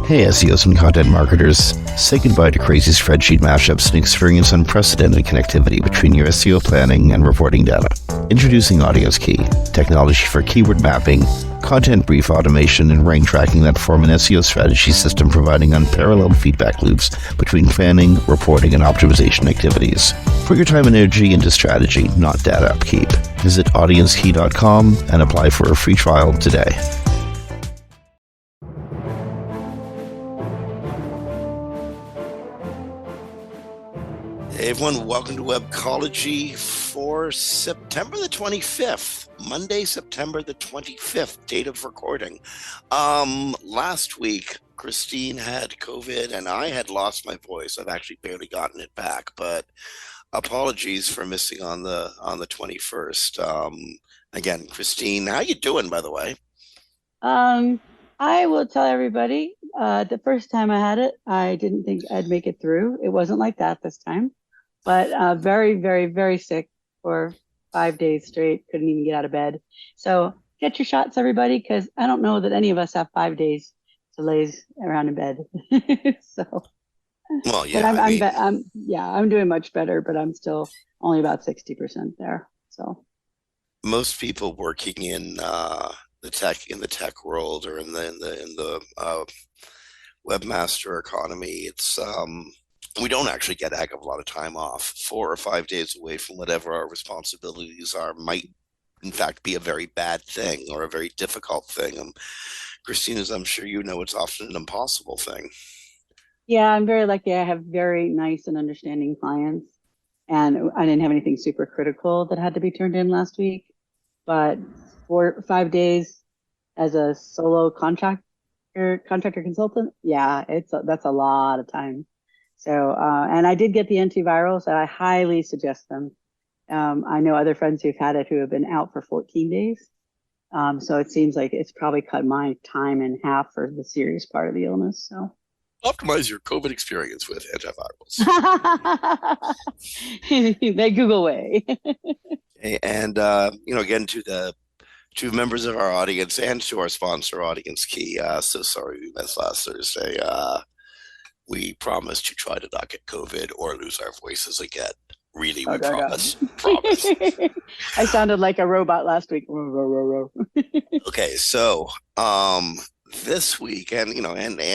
Hey SEOs and content marketers, say goodbye to crazy spreadsheet mashups and experience unprecedented connectivity between your SEO planning and reporting data. Introducing Audience Key, technology for keyword mapping, content brief automation, and rank tracking that form an SEO strategy system providing unparalleled feedback loops between planning, reporting, and optimization activities. Put your time and energy into strategy, not data upkeep. Visit audiencekey.com and apply for a free trial today. Hey everyone, welcome to Webcology for September the 25th, Monday, September the 25th, date of recording. Last week, Kristine had COVID and I had lost my voice. I've actually barely gotten it back, but apologies for missing on the 21st. Again, Kristine, how you doing, by the way? I will tell everybody, the first time I had it, I didn't think I'd make it through. It wasn't like that this time. But very, very, very sick for 5 days straight. Couldn't even get out of bed. So get your shots, everybody, because I don't know that any of us have 5 days to lay around in bed. So, Well, but yeah, I'm doing much better, but I'm still only about 60% there. So most people working in the tech world or in the webmaster economy, it's we don't actually get a heck of a lot of time off. 4 or 5 days away from whatever our responsibilities are might, in fact, be a very bad thing or a very difficult thing. Kristine, as I'm sure you know, it's often an impossible thing. yeah, I'm very lucky. I have very nice and understanding clients, and I didn't have anything super critical that had to be turned in last week. But 5 days as a solo contractor consultant, yeah, that's a lot of time. So, and I did get the antivirals, and I highly suggest them. I know other friends who've had it who have been out for 14 days. So it seems like it's probably cut my time in half for the serious part of the illness. So Optimize your COVID experience with antivirals. the Google way. And again, to the two members of our audience and to our sponsor, Audience Key. So sorry we missed last Thursday. We promise to try to not get COVID or lose our voices again. Really, we promise. Promise. I sounded like a robot last week. Okay, so this week and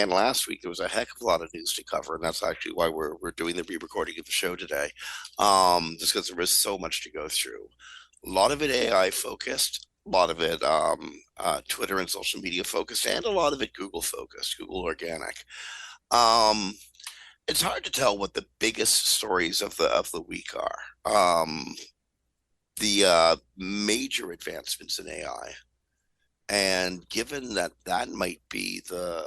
last week there was a heck of a lot of news to cover, and that's actually why we're doing the re-recording of the show today. Just because there was so much to go through. A lot of it AI focused, a lot of it Twitter and social media focused, and a lot of it Google focused, Google organic. It's hard to tell what the biggest stories of the week are. The major advancements in AI, and given that might be the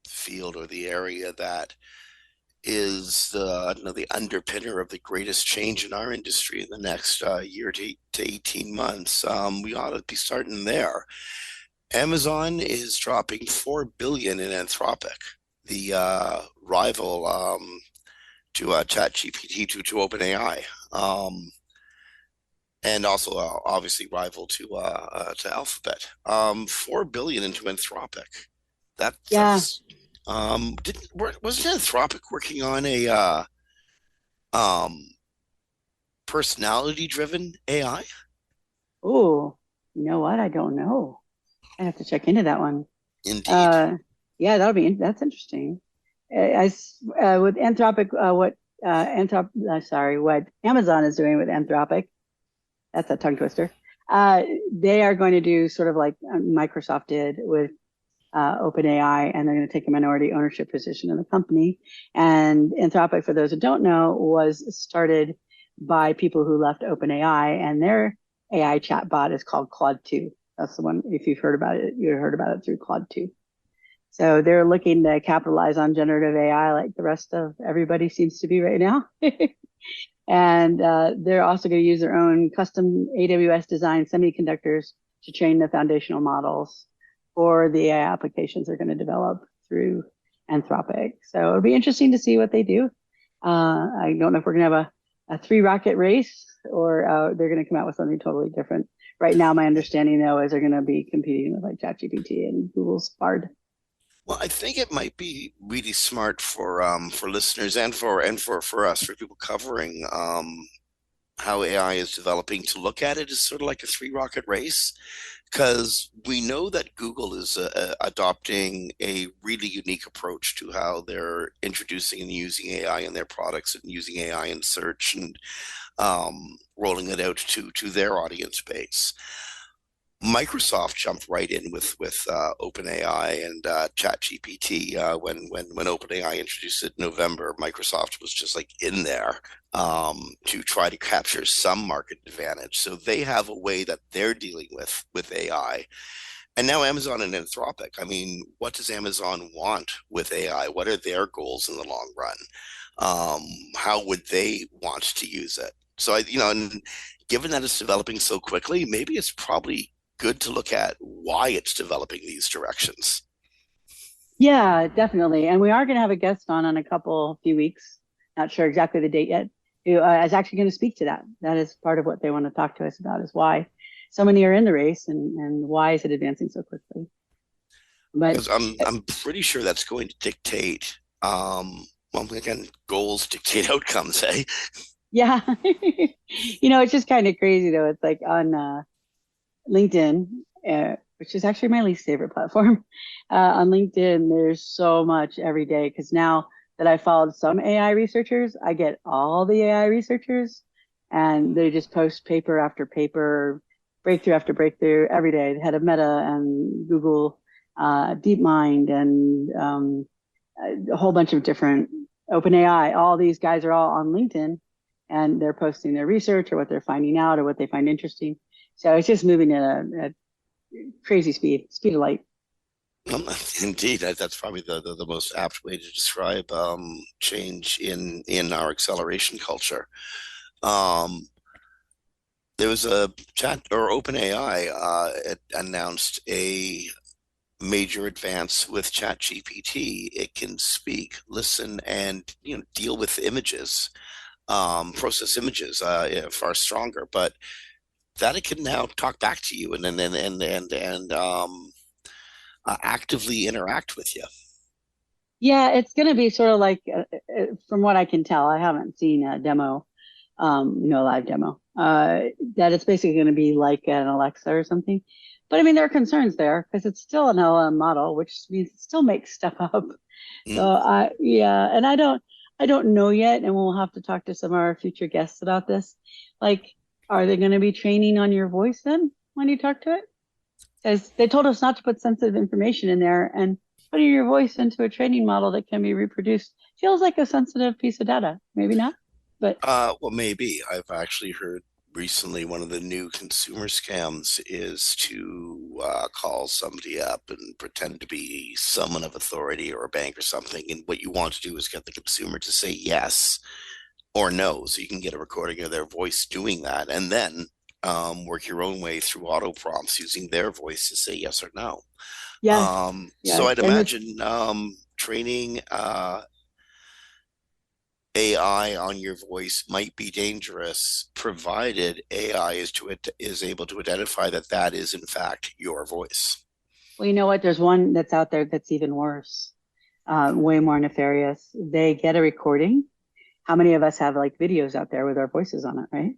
field or the area that is the underpinner of the greatest change in our industry in the next year to 18 months, we ought to be starting there. Amazon is dropping $4 billion in Anthropic, the rival to ChatGPT to OpenAI, and also obviously rival to Alphabet. $4 billion into Anthropic. That's wasn't Anthropic working on a personality-driven AI? Oh, you know what? I don't know. I have to check into that one. Indeed. Yeah, that's interesting. With Anthropic, what Amazon is doing with Anthropic, that's a tongue twister. They are going to do sort of like Microsoft did with OpenAI, and they're going to take a minority ownership position in the company. And Anthropic, for those who don't know, was started by people who left OpenAI, and their AI chatbot is called Claude 2. That's the one. If you've heard about it, you heard about it through Claude 2. So they're looking to capitalize on generative AI like the rest of everybody seems to be right now. And they're also going to use their own custom AWS designed semiconductors to train the foundational models for the AI applications they're going to develop through Anthropic. So it'll be interesting to see what they do. I don't know if we're going to have a 3-rocket race or they're going to come out with something totally different. Right now, my understanding, though, is they're going to be competing with like ChatGPT and Google's Bard. Well, I think it might be really smart for listeners and for us, for people covering how AI is developing, to look at it as sort of like a three rocket race, because we know that Google is adopting a really unique approach to how they're introducing and using AI in their products, and using AI in search, and rolling it out to their audience base. Microsoft jumped right in with OpenAI and ChatGPT when OpenAI introduced it in November. Microsoft was just like in there to try to capture some market advantage. So they have a way that they're dealing with AI. And now Amazon and Anthropic. I mean, what does Amazon want with AI? What are their goals in the long run? How would they want to use it? So and given that it's developing so quickly, maybe it's probably good to look at why it's developing these directions. Yeah, definitely. And we are going to have a guest on in a few weeks. Not sure exactly the date yet. Who is actually going to speak to that. That is part of what they want to talk to us about, is why so many are in the race, and why is it advancing so quickly. But Because I'm pretty sure that's going to dictate, well, again, goals dictate outcomes, eh? yeah, it's just kind of crazy though. It's like on LinkedIn, which is actually my least favorite platform. On LinkedIn, there's so much every day, because now that I followed some AI researchers, I get all the AI researchers, and they just post paper after paper, breakthrough after breakthrough every day. The head of Meta and Google, DeepMind, and a whole bunch of different OpenAI. All these guys are all on LinkedIn, and they're posting their research or what they're finding out or what they find interesting. So it's just moving at a crazy speed of light. Indeed, that's probably the most apt way to describe change in our acceleration culture. Um, there was a chat or OpenAI it announced a major advance with ChatGPT. It can speak, listen, and deal with images, process images far stronger. But that it can now talk back to you and actively interact with you. Yeah, it's going to be sort of like, from what I can tell, I haven't seen a demo, no live demo, that it's basically going to be like an Alexa or something. But I mean, there are concerns there because it's still an LM model, which means it still makes stuff up. So Mm. yeah, and I don't know yet, and we'll have to talk to some of our future guests about this. Like, are they going to be training on your voice then when you talk to it? Because they told us not to put sensitive information in there, and putting your voice into a training model that can be reproduced feels like a sensitive piece of data. Maybe not, but Well, maybe. I've actually heard recently one of the new consumer scams is to call somebody up and pretend to be someone of authority or a bank or something. And what you want to do is get the consumer to say yes or no, so you can get a recording of their voice doing that, and then work your own way through auto prompts using their voice to say yes or no. yes, So yeah, I'd and this, imagine training AI on your voice might be dangerous, provided AI is able to identify that that is in fact your voice. well, you know what? There's one that's out there that's even worse, way more nefarious. They get a recording. How many of us have like videos out there with our voices on it, right?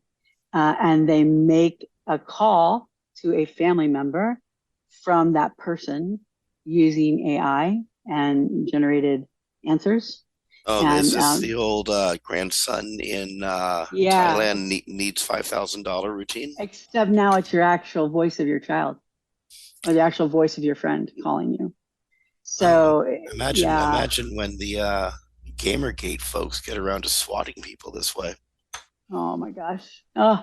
And they make a call to a family member from that person using AI and generated answers. Oh, is And this the old grandson in yeah, Thailand needs $5,000 routine? except now it's your actual voice of your child, or the actual voice of your friend calling you. Oh, So imagine yeah. imagine when the Gamergate folks get around to swatting people this way. Oh my gosh. Oh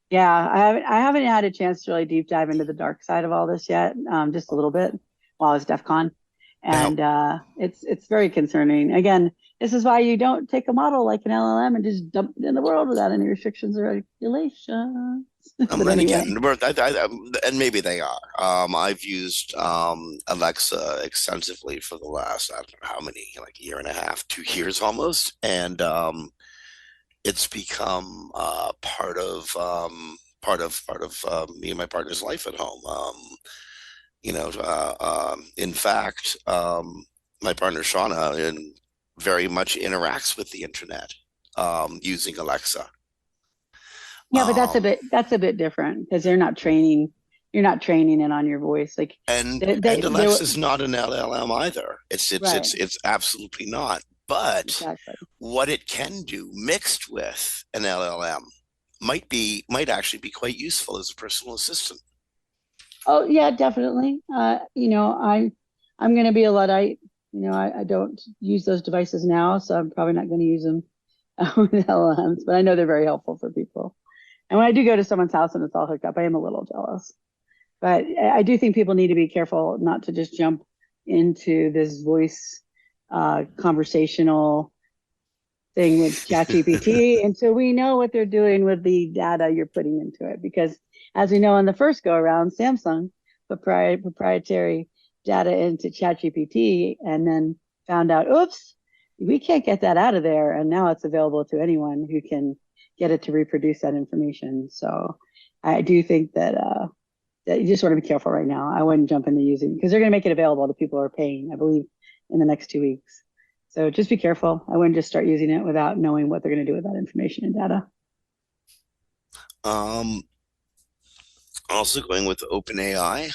yeah. I haven't had a chance to really deep dive into the dark side of all this yet. Just a little bit while I was DEF CON. Now, And it's very concerning. Again, this is why you don't take a model like an LLM and just dump it in the world without any restrictions or regulations. But and anyway, again, and maybe they are. I've used Alexa extensively for the last, I don't know how many, like a year and a half, 2 years almost, and it's become part of me and my partner's life at home. In fact, my partner Shauna very much interacts with the internet using Alexa. Yeah, but Um, that's a bit different because you're not training it on your voice. Like and they were Alexa's not an LLM either. right, It's absolutely not. But exactly. what it can do mixed with an LLM might actually be quite useful as a personal assistant. Oh yeah, definitely. I'm going to be a Luddite. I don't use those devices now, so I'm probably not going to use them with LLMs. But I know they're very helpful for people. And when I do go to someone's house and it's all hooked up, I am a little jealous. But I do think people need to be careful not to just jump into this voice conversational thing with ChatGPT until we know what they're doing with the data you're putting into it. Because as we know on the first go around, Samsung put proprietary data into ChatGPT and then found out, oops, we can't get that out of there. And now it's available to anyone who can get it to reproduce that information. So I do think that you just want to be careful right now. I wouldn't jump into using because they're going to make it available to people who are paying, I believe, in the next 2 weeks. So just be careful. I wouldn't just start using it without knowing what they're going to do with that information and data. um, Also going with OpenAI,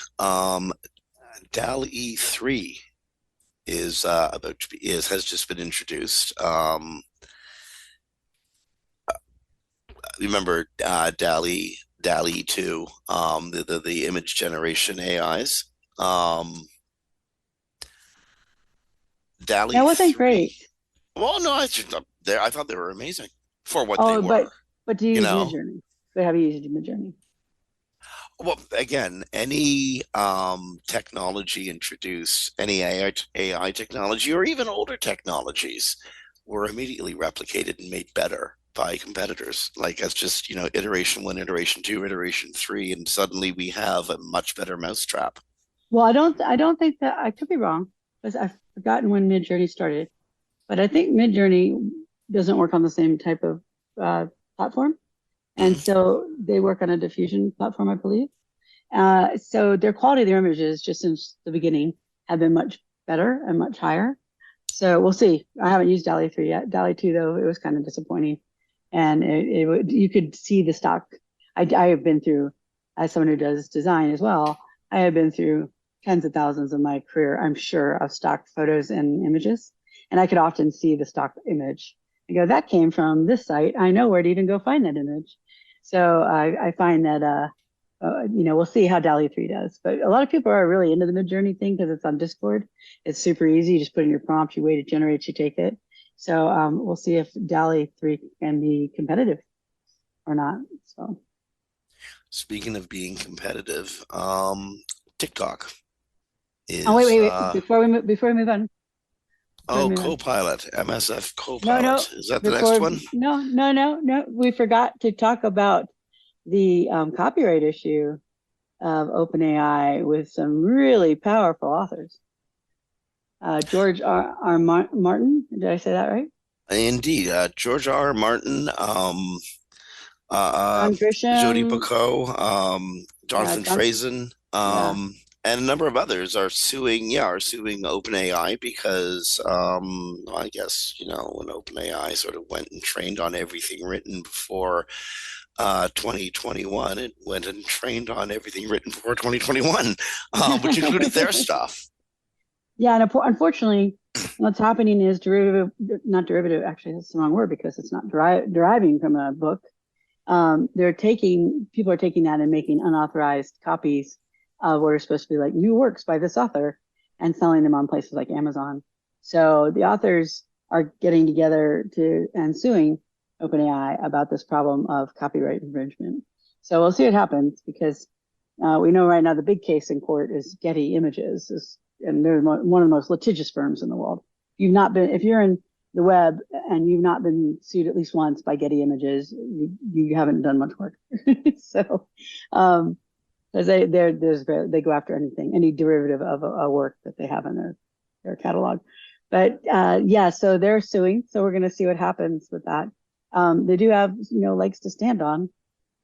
DAL-E 3 is about to be is has just been introduced. Remember DALL-E 2, the image generation AIs. Um, DALL-E That wasn't 3. great. Well, no, I thought they were amazing for what they Oh, were. but do you You use know, Midjourney? But have you used Midjourney? well, again, any technology introduced, any AI technology, or even older technologies, were immediately replicated and made better by competitors. Like that's just, iteration one, iteration two, iteration three, and suddenly we have a much better mousetrap. Well, I don't think that I could be wrong because I've forgotten when Midjourney started. But I think Midjourney doesn't work on the same type of platform, and Mhm. so they work on a diffusion platform, I believe. So their quality of their images just since the beginning have been much better and much higher. So we'll see. I haven't used DALL-E 3 yet. DALL-E 2, though, it was kind of disappointing. And you could see the stock. I have been through, as someone who does design as well, I have been through tens of thousands of my career, I'm sure, of stock photos and images. And I could often see the stock image and go, that came from this site. I know where to even go find that image. So I find that we'll see how DALL-E 3 does. But a lot of people are really into the Midjourney thing because it's on Discord. It's super easy. You just put in your prompt, you wait, it generates, you take it. So we'll see if DALL-E 3 can be competitive or not. So Speaking of being competitive, TikTok oh wait, is wait, wait. Before we move on. Copilot, MSF No, no. Copilot. Is that the next one? No. We forgot to talk about the copyright issue of OpenAI with some really powerful authors. George R. Martin, did I say that right? Indeed, George R. R. Martin, John Jodi Grisham, Picoult, yeah, Jonathan John, Franzen, yeah. and a number of others are suing OpenAI because, I guess, when OpenAI sort of went and trained on everything written before 2021, it went and trained on everything written before 2021, which included their stuff. Yeah, and unfortunately, what's happening is not derivative, actually, that's the wrong word because it's not deriving from a book. People are taking that and making unauthorized copies of what are supposed to be like new works by this author and selling them on places like Amazon. So the authors are getting together and suing OpenAI about this problem of copyright infringement. So we'll see what happens because we know right now the big case in court is Getty Images, and they're one of the most litigious firms in the world. If you're in the web and you've not been sued at least once by Getty Images, you haven't done much work. So, because they go after anything, any derivative of a work that they have in their catalog. But yeah, so they're suing. So we're going to see what happens with that. They do have legs to stand on,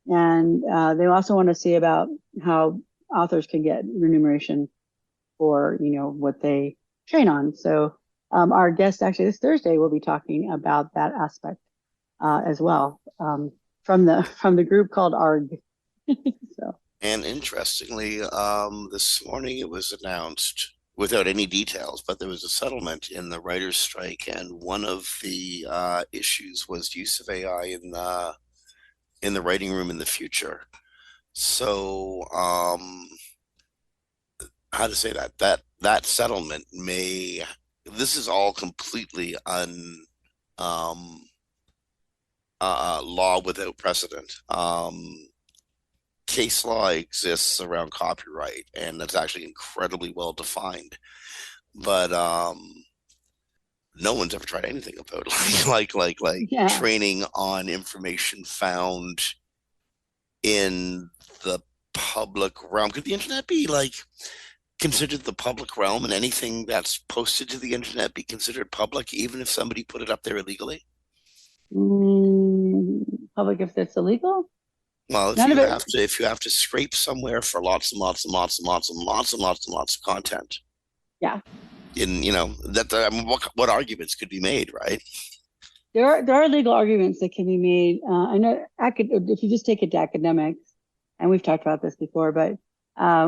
and they also want to see about how authors can get remuneration for what they train on. So our guest actually this Thursday will be talking about that aspect as well, from the group called ARG. So And interestingly, this morning it was announced without any details, but there was a settlement in the writers' strike, and one of the issues was use of AI in the writing room in the future. So, how to say that settlement may this is all completely um, law without precedent. Case law exists around copyright, and that's actually incredibly well defined. But no one's ever tried anything about like yeah. training on information found in the public realm. Could the internet be like considered the public realm, and anything that's posted to the internet be considered public, even if somebody put it up there illegally? Mm, public if it's illegal? Well, None of it. if you have to scrape somewhere for lots and lots and lots and lots and lots and lots and lots of content, Yeah. in that I mean, what arguments could be made, right? There are legal arguments that can be made. I know if you just take it to academics, and we've talked about this before, but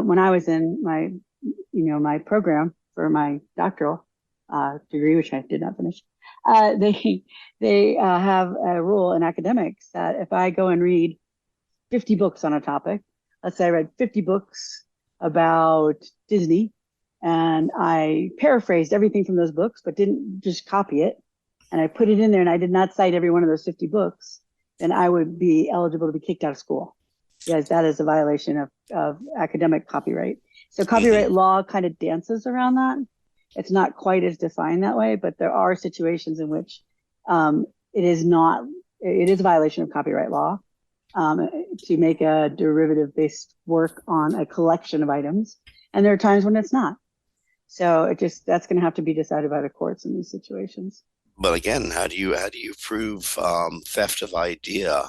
when I was in my program for my doctoral degree, which I did not finish, they have a rule in academics that if I go and read 50 books on a topic, let's say I read 50 books about Disney, and I paraphrased everything from those books, but didn't just copy it, and I put it in there and I did not cite every one of those 50 books, then I would be eligible to be kicked out of school because that is a violation of academic copyright. So copyright Mm-hmm. law kind of dances around that. It's not quite as defined that way, but there are situations in which it is not, it is a violation of copyright law to make a derivative based work on a collection of items. And there are times when it's not. So that's going to have to be decided by the courts in these situations. But again, how do you prove theft of idea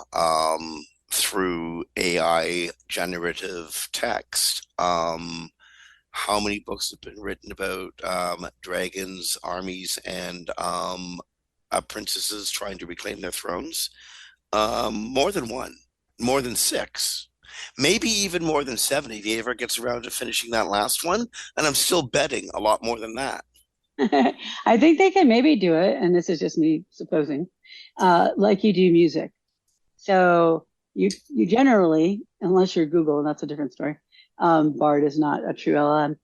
through AI generative text? How many books have been written about dragons, armies, and princesses trying to reclaim their thrones? More than one, more than six, maybe even more than 70 if he ever gets around to finishing that last one. And I'm still betting a lot more than that. I think they can maybe do it, and this is just me supposing, like you do music. So you generally, unless you're Google, and that's a different story. Bard is not a true LLM.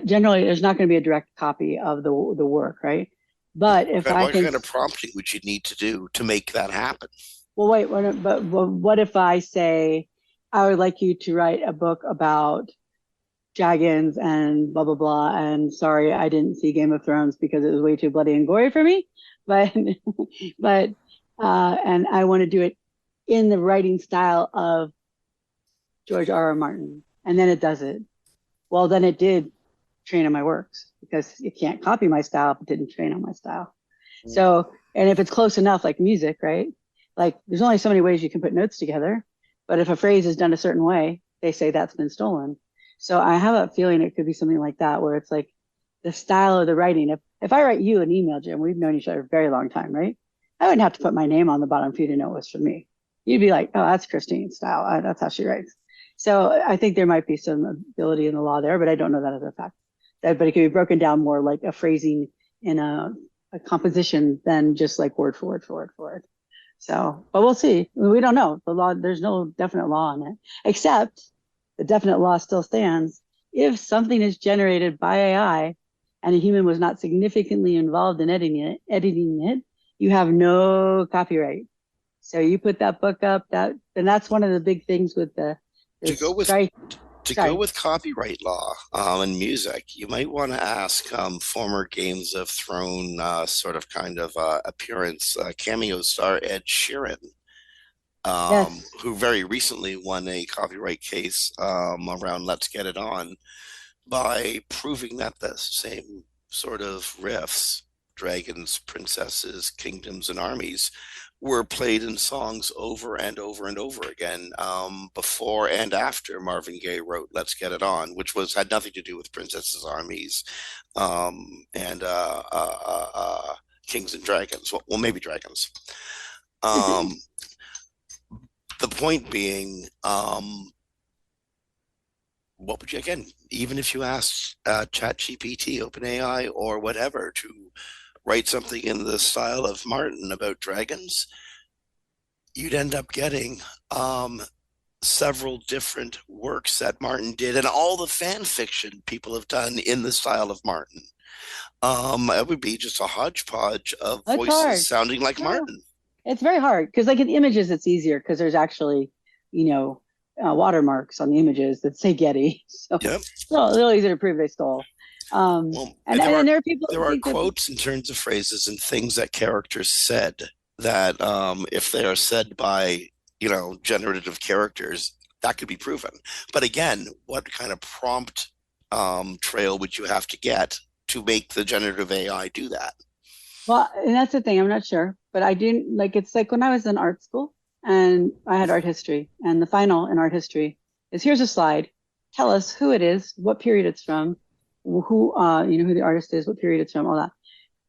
Generally, there's not going to be a direct copy of the work, right? But if I What can, kind of prompting would you need to do to make that happen? well, wait, but what if I say I would like you to write a book about dragons and blah blah blah, and sorry I didn't see Game of Thrones because it was way too bloody and gory for me, but but and I want to do it in the writing style of George R. R. Martin, and then it does it. Well, then it did train on my works because you can't copy my style if it didn't train on my style. So, and if it's close enough, like music, right? Like there's only so many ways you can put notes together, but if a phrase is done a certain way, they say that's been stolen. So I have a feeling it could be something like that, where it's like the style of the writing. If I write you an email, Jim, we've known each other a very long time, right? I wouldn't have to put my name on the bottom for you to know it was from me. You'd be like, oh, that's Kristine's style. That's how she writes. So I think there might be some ability in the law there, but I don't know that as a fact. But it could be broken down more like a phrasing in a composition than just like word for word for word for word. So, but we'll see. We don't know. The law, there's no definite law on it, except the definite law still stands. If something is generated by AI and a human was not significantly involved in editing it, you have no copyright. So you put that book up, and that's one of the big things with the To go with strike. to go Sorry. with copyright law and music, you might want to ask former Games of Thrones sort of kind of appearance cameo star Ed Sheeran, Yes. who very recently won a copyright case around "Let's Get It On" by proving that the same sort of riffs dragons, princesses, kingdoms, and armies were played in songs over and over and over again, before and after Marvin Gaye wrote "Let's Get It On," which was had nothing to do with princesses, armies, and kings and dragons. Well, maybe dragons. Um, the point being, what would you, again, even if you asked ChatGPT, OpenAI, or whatever to write something in the style of Martin about dragons, you'd end up getting several different works that Martin did and all the fan fiction people have done in the style of Martin. It would be just a hodgepodge of That's voices hard. sounding like No, Martin. it's very hard because, like in images, it's easier because there's actually, you know, watermarks on the images that say Getty, so Yep. it's a little easier to prove they stole. Well, And there are people there who are think that, quotes and turns of phrases and things that characters said that, if they are said by, generative characters, that could be proven. But again, what kind of prompt trail would you have to get to make the generative AI do that? well, and that's the thing. I'm not sure, but I do like it's like when I was in art school and I had art history, and the final in art history is here's a slide. Tell us who it is, what period it's from, who the artist is, what period it's from, all that.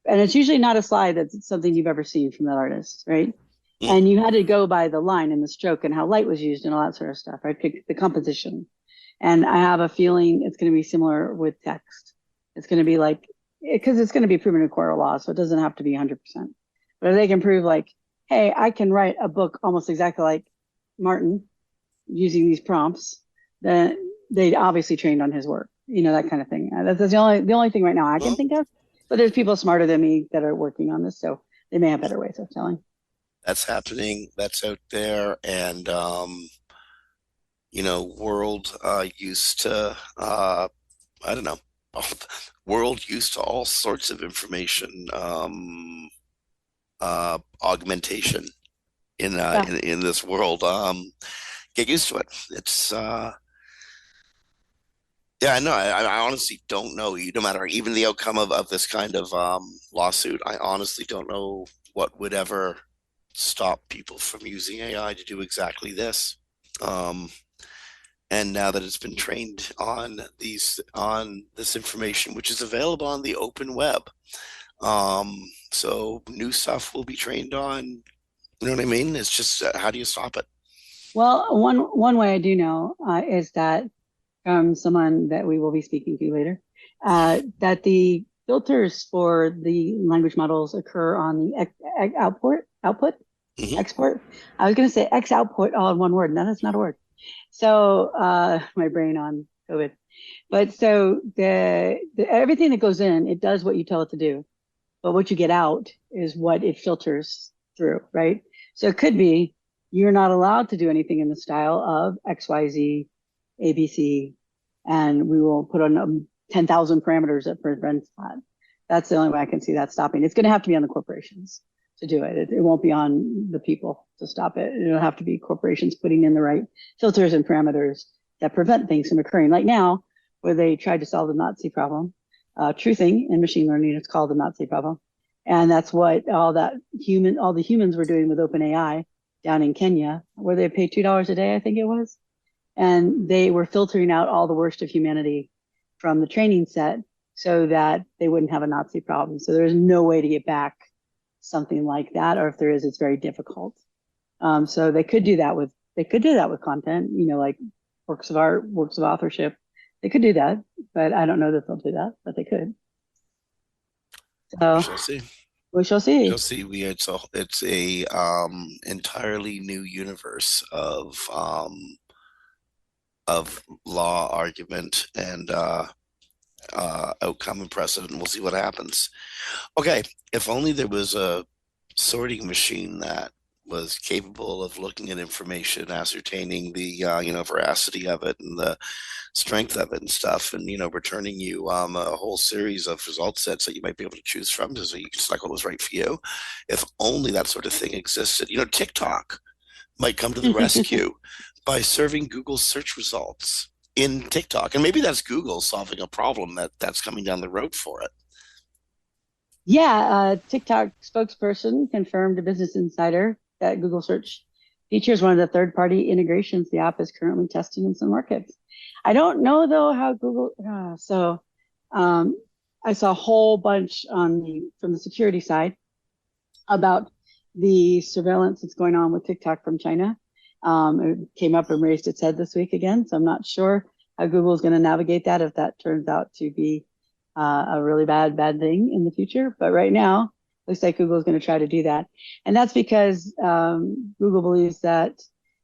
And it's usually not a slide that's something you've ever seen from that artist, right? Mm. And you had to go by the line and the stroke and how light was used and all that sort of stuff, right? Pick the composition. And I have a feeling it's going to be similar with text. It's going to be like, because it's going to be proven in court of law, so it doesn't have to be 100%. But if they can prove, like, hey, I can write a book almost exactly like Martin using these prompts, then they obviously trained on his work, that kind of thing. That's the only thing right now I can Well, think of. But there's people smarter than me that are working on this, so they may have better ways of telling. that's happening. That's out there, and world used to, I don't know, world used to all sorts of information, augmentation in, Yeah. in this world. Get used to it. It's Yeah, no, I honestly don't know. No matter even the outcome of this kind of lawsuit, I honestly don't know what would ever stop people from using AI to do exactly this. Um, and now that it's been trained on this information, which is available on the open web, um, so new stuff will be trained on. You know what I mean? It's just, how do you stop it? Well, one way I do know is that from someone that we will be speaking to later, that the filters for the language models occur on the output, Hmm. export. I was going to say X output all in one word. No, that's not a word. So my brain on COVID. But so the everything that goes in, it does what you tell it to do. But what you get out is what it filters through, right? So it could be you're not allowed to do anything in the style of XYZ, ABC, and we will put on 10,000 parameters that prevents that. That's the only way I can see that stopping. It's going to have to be on the corporations to do it. It won't be on the people to stop it. It'll have to be corporations putting in the right filters and parameters that prevent things from occurring. Like now, where they tried to solve the Nazi problem, truthing in machine learning, it's called the Nazi problem. And that's what all the humans were doing with OpenAI down in Kenya, where they paid $2 a day, I think it was. And they were filtering out all the worst of humanity from the training set so that they wouldn't have a Nazi problem. So there's no way to get back something like that, or if there is, it's very difficult. So they could do that with content, like works of art, works of authorship. They could do that, but I don't know that they'll do that, but they could. We So shall see. we shall We shall see. see. It's a entirely new universe of law argument and outcome and precedent. We'll see what happens. Okay, if only there was a sorting machine that was capable of looking at information, ascertaining the veracity of it and the strength of it and stuff, and returning you a whole series of result sets that you might be able to choose from, so you can select what was right for you. If only that sort of thing existed. TikTok might come to the rescue by serving Google search results in TikTok, and maybe that's Google solving a problem that's coming down the road for it. Yeah, TikTok spokesperson confirmed to Business Insider that Google Search features one of the third-party integrations the app is currently testing in some markets. I don't know though how Google. Um, I saw a whole bunch on from the security side about the surveillance that's going on with TikTok from China. It came up and raised its head this week again, so I'm not sure how Google is going to navigate that if that turns out to be a really bad thing in the future. But right now, looks like Google is going to try to do that, and that's because Google believes that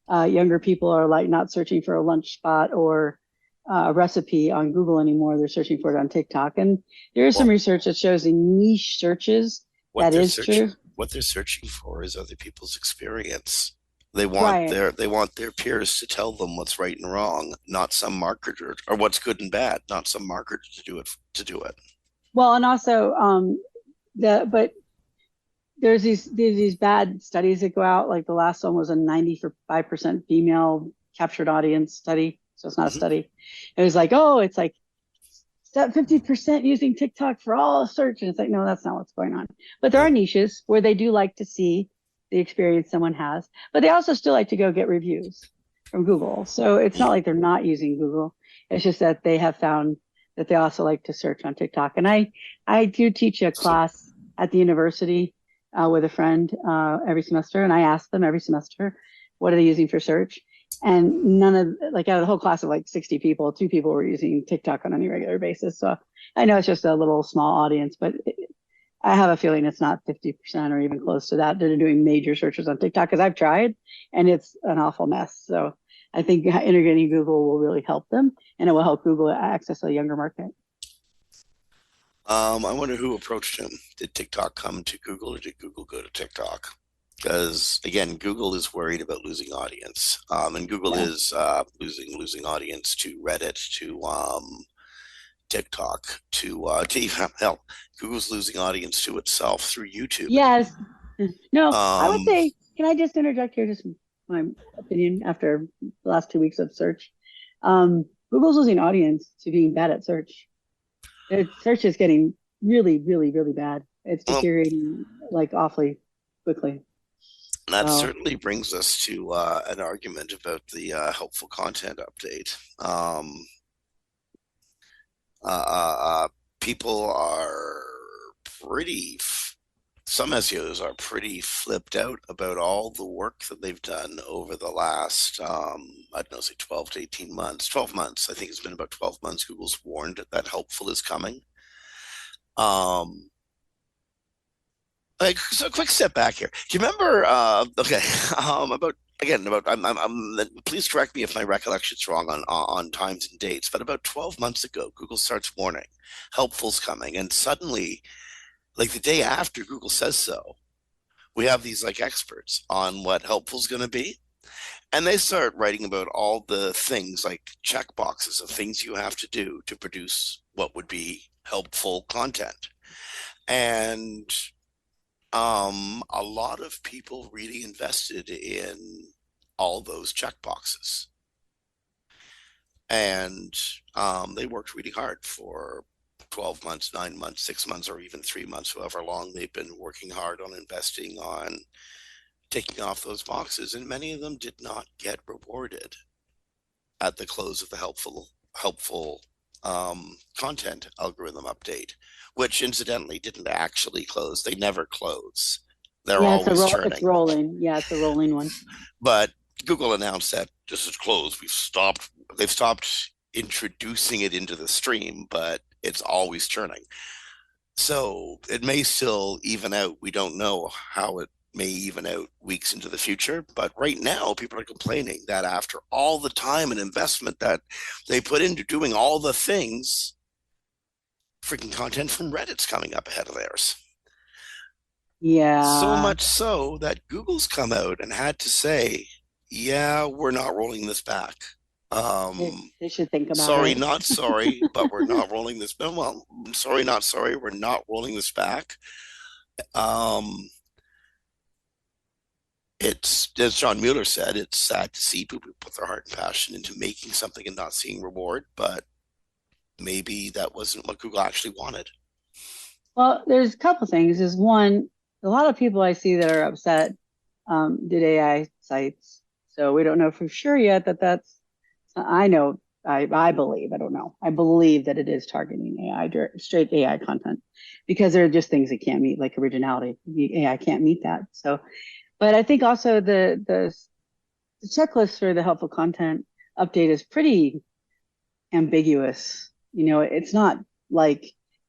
younger people are like not searching for a lunch spot or a recipe on Google anymore. They're searching for it on TikTok, and there is some Well, research that shows in niche searches what that they're is searching true. what they're searching for is other people's experience. Right. They want their peers to tell them what's right and wrong, not some marketer, or what's good and bad, not some marketer to do it. Well, and also but there's these bad studies that go out. Like the last one was a 95% female captured audience study. So it's not a Mhm. study. It was like, oh, it's like 50% using TikTok for all search. And it's like, no, that's not what's going on. But there No. are niches where they do like to see the experience someone has, but they also still like to go get reviews from Google. So it's not Mm. like they're not using Google. It's just that they have found that they also like to search on TikTok. And I do teach a So, class at the university with a friend every semester. And I ask them every semester, what are they using for search? And none of like out of the whole class of like 60 people, 2 people were using TikTok on any regular basis. So I know it's just a little small audience, but I have a feeling it's not 50% or even close to that. They're doing major searches on TikTok because I've tried and it's an awful mess. So I think integrating Google will really help them and it will help Google access a younger market. I wonder who approached him. Did TikTok come to Google or did Google go to TikTok? Because again, Google is worried about losing audience, and Google Yeah. is losing audience to Reddit, to TikTok, to even hell. Google's losing audience to itself through YouTube. Yes. No, I would Um, say, can I just interject here? Just my opinion after the last 2 weeks of search. Google's losing audience to being bad at search. Its search is getting really bad. It's well, deteriorating like awfully quickly. that So certainly brings us to an argument about the helpful content update. Uh, uh, uh, people are pretty some SEOs are pretty flipped out about all the work that they've done over the last, I don't know, say 12 to 18 months, 12 months. I think it's been about 12 months. Google's warned that helpful is coming. Um, so a quick step back here. Do you remember, okay, about, again, about, please correct me if my recollection's wrong on times and dates, but about 12 months ago, Google starts warning helpful's coming. And suddenly, like the day after Google says so, we have these like experts on what helpful is going to be, and they start writing about all the things like check boxes of things you have to do to produce what would be helpful content. And a lot of people really invested in all those check boxes, and they worked really hard for 12 months, 9 months, 6 months, or even 3 months, however long they've been working hard on investing on taking off those boxes, and many of them did not get rewarded at the close of the helpful content algorithm update, which incidentally didn't actually close. They never close. They're yeah, always it's turning. rolling. Yeah, it's a rolling one. But Google announced that this is closed. They've stopped introducing it into the stream, but it's always turning. So it may still even out. We don't know how it may even out weeks into the future. But right now, people are complaining that after all the time and investment that they put into doing all the things, freaking content from Reddit's coming up ahead of theirs. So Yeah, much so that Google's come out and had to say, yeah, we're not rolling this back. they should think about Sorry, it. not sorry, but we're not rolling this. Well, sorry, not sorry, we're not rolling this back. Um, it's as John Mueller said, it's sad to see people put their heart and passion into making something and not seeing reward, but maybe that wasn't what Google actually wanted. Well, there's a couple things. Is one, a lot of people I see that are upset did AI sites. So we don't know for sure yet that that's, I know, I believe, I don't know. I believe that it is targeting AI, straight AI content, because there are just things it can't meet, like originality. The AI can't meet that. So, but I think also the checklist for the helpful content update is pretty ambiguous. You know, it's not like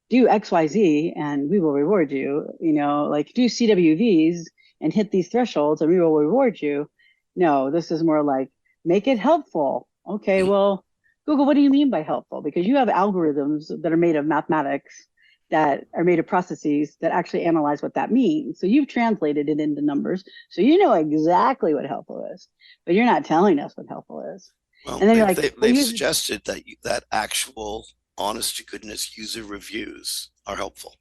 do XYZ and we will reward you, you know, like do CWVs and hit these thresholds and we will reward you. No, this is more like make it helpful. Okay, Mhm. well, Google, what do you mean by helpful? Because you have algorithms that are made of mathematics, that are made of processes that actually analyze what that means. So you've translated it into numbers. So you know exactly what helpful is, but you're not telling us what helpful is. Well, And then you're they've like, they, well, they've use suggested that that actual honest to goodness user reviews are helpful.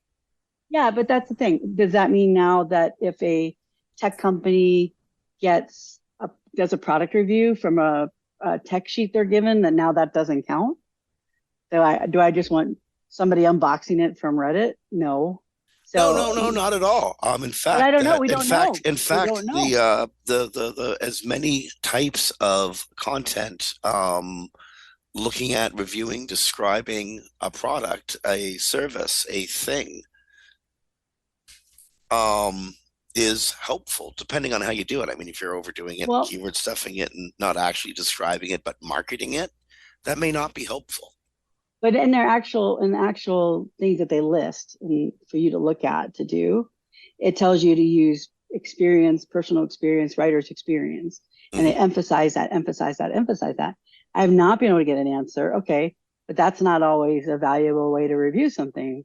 yeah, but that's the thing. Does that mean now that if a tech company gets does a product review from a tech sheet they're given, that now that doesn't count? Do I just want somebody unboxing it from Reddit? No. No, So, no, no, not at all. but I don't know. We don't know. In We fact, don't know. the as many types of content, looking at, reviewing, describing a product, a service, a thing, um, is helpful depending on how you do it. I mean, if you're overdoing it, Well, keyword stuffing it, and not actually describing it, but marketing it, that may not be helpful. but in the actual things that they list and for you to look at to do, it tells you to use experience, personal experience, writer's experience, and they Mhm. emphasize that, emphasize that, emphasize that. I have not been able to get an answer. Okay, but that's not always a valuable way to review something.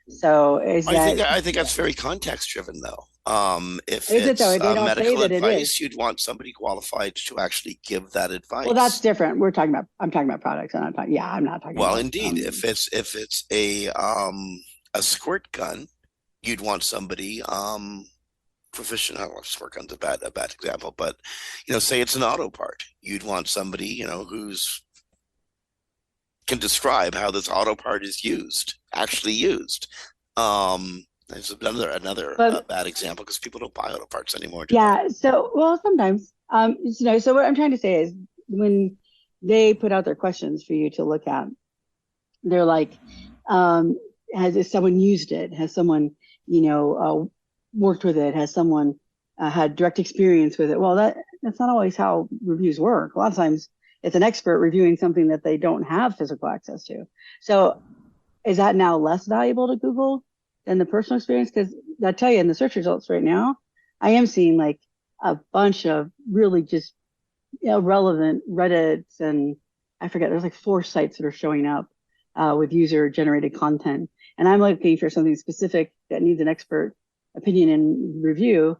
So is that I think that's very context driven, though. If is it though? it's They don't say medical that it is. advice, you'd want somebody qualified to actually give that Well, that's advice. different. I'm talking about products, and I'm talking. Yeah, I'm not talking Well, about. indeed, if it's a squirt gun, you'd want somebody proficient. I don't know if squirt gun's a bad example, but say it's an auto part, you'd want somebody who's can describe how this auto part is used, actually used. There's another But bad example because people don't buy auto parts anymore, do they? yeah, so well, sometimes, so what I'm trying to say is when they put out their questions for you to look at, they're like, um, has someone used it? Has someone, worked with it? Has someone had direct experience with it? Well, that's not always how reviews work. A lot of times, it's an expert reviewing something that they don't have physical access to. So is that now less valuable to Google than the personal experience? Because I tell you, in the search results right now, I am seeing like a bunch of really just relevant Reddits and I forget, there's like four sites that are showing up with user generated content. And I'm looking for something specific that needs an expert opinion and review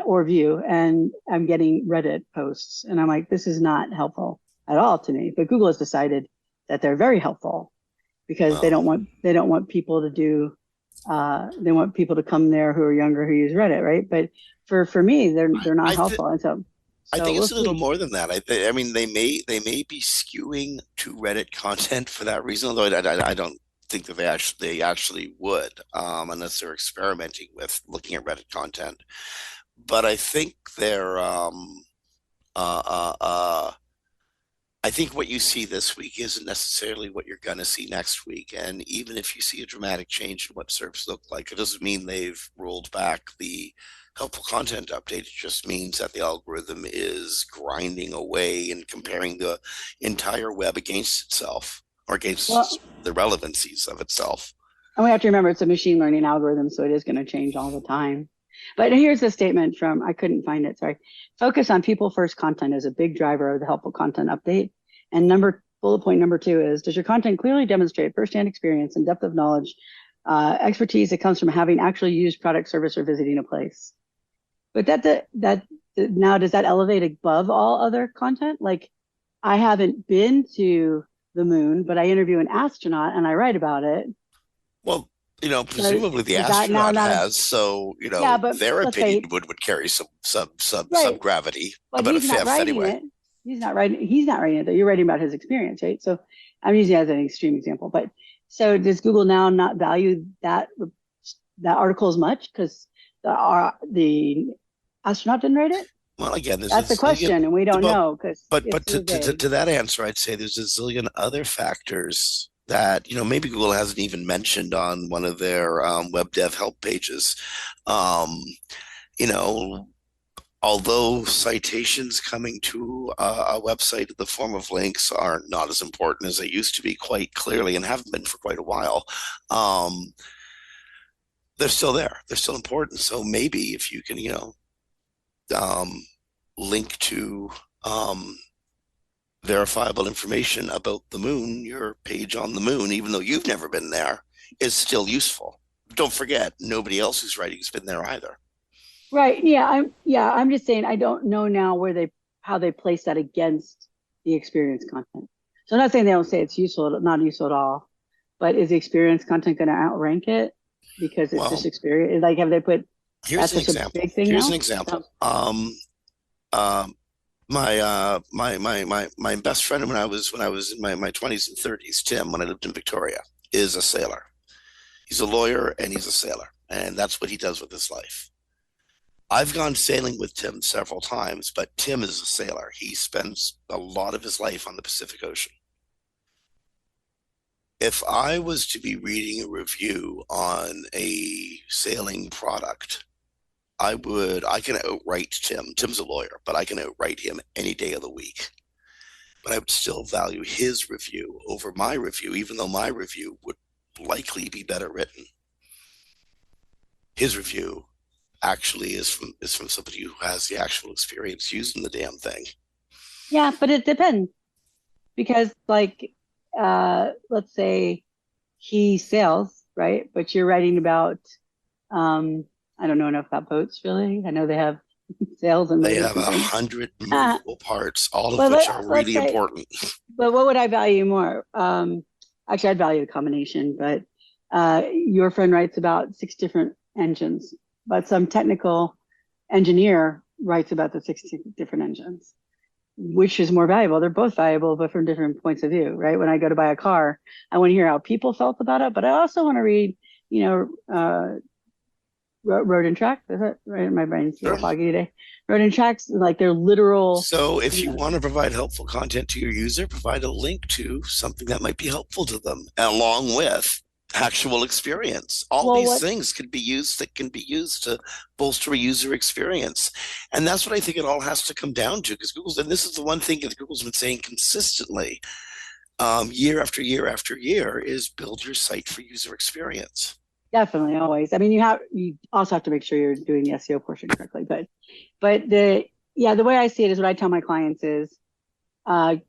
or view. And I'm getting Reddit posts. And I'm like, this is not helpful at all to me. But Google has decided that they're very helpful because they Well, don't want people to do they want people to come there who are younger who use Reddit, right? But for me, they're not I th helpful, and so I so think we'll it's a little see. more than that. I mean, they may be skewing to Reddit content for that reason, although I don't think that they actually would, unless they're experimenting with looking at Reddit content. But uh, uh, uh, I think what you see this week isn't necessarily what you're going to see next week. And even if you see a dramatic change in what SERPs look like, it doesn't mean they've rolled back the helpful content update. It just means that the algorithm is grinding away and comparing the entire web against itself or against Well, the relevancies of itself. and we have to remember it's a machine learning algorithm, so it is going to change all the time. But here's a statement from I couldn't find it. Sorry. Focus on people first content is a big driver of the helpful content update. And bullet point number 2 is: does your content clearly demonstrate firsthand experience and depth of knowledge, expertise that comes from having actually used product, service, or visiting a place? But that now does that elevate above all other content? Like I haven't been to the moon, but I interview an astronaut and I write about it. Well, So presumably the is that now astronaut not a has, so yeah? But their let's opinion say would carry some right, gravity, but about a he's not fifth writing anyway. it. He's not writing it. Though you're writing about his experience, right? I'm using it as an extreme example. But so does Google now not value that that article as much because the astronaut didn't write it? Well, again, there's a That's the zillion, question, and we don't but know because but it's to, too vague. to that answer, I'd say there's a zillion other factors that maybe Google hasn't even mentioned on one of their web dev help pages. Um, you know, although citations coming to a website in the form of links are not as important as they used to be, quite clearly, and haven't been for quite a while. Um, they're still there. They're still important. So maybe if you can, um, link to um, verifiable information about the moon, your page on the moon, even though you've never been there, is still useful. Don't forget, nobody else who's writing has been there either. Right. I'm just saying I don't know now where they how they place that against the experience content. So I'm not saying they don't say it's useful, not useful at all, but is the experience content going to outrank it because it's just Well, experience? Like, have they put here's that's an such a example. big thing Here's an now? Oh, example. Um, my best friend when I was in my 20s and 30s, Tim, when I lived in Victoria, is a sailor. He's a lawyer and he's a sailor, and that's what he does with his life. I've gone sailing with Tim several times, but Tim is a sailor. He spends a lot of his life on the Pacific Ocean. If I was to be reading a review on a sailing product, I can outright Tim. Tim's a lawyer, but I can outright him any day of the week. But I would still value his review over my review, even though my review would likely be better written. His review actually is from somebody who has the actual experience using the damn thing. yeah, but it depends because, like, let's say he sails, right? But you're writing about, um, I don't know enough about boats really. I know they have sails and They motors have and a things. hundred Uh, movable parts, all of but which are let's really say, important. but what would I value more? Actually, I'd value a combination, but your friend writes about six different engines, but some technical engineer writes about the six different engines. Which is more valuable? They're both valuable, but from different points of view, right? When I go to buy a car, I want to hear how people felt about it, but I also want to read, you know, road and track. Is that right? My brain's a little Sure. foggy today. Road and tracks, like they're literal. So if You you know, want to provide helpful content to your user, provide a link to something that might be helpful to them, along with actual experience. All well, these what things can be used to bolster a user experience. And that's what I think it all has to come down to, because Google's, and this is the one thing that Google's been saying consistently, year after year after year, is build your site for user experience. definitely always. I mean, you also have to make sure you're doing the SEO portion correctly, but the way I see it is what I tell my clients is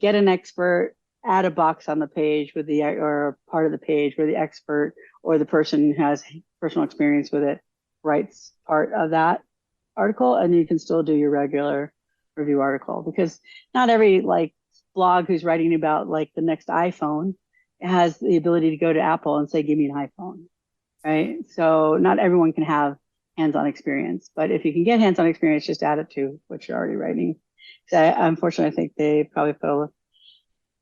get an expert, add a box on the page with the or part of the page where the expert or the person who has personal experience with it writes part of that article, and you can still do your regular review article because not every like blog who's writing about like the next iPhone has the ability to go to Apple and say, "Give me an iPhone." Right? So not everyone can have hands-on experience, but if you can get hands-on experience, just add it to what you're already writing. So unfortunately, I think they probably put a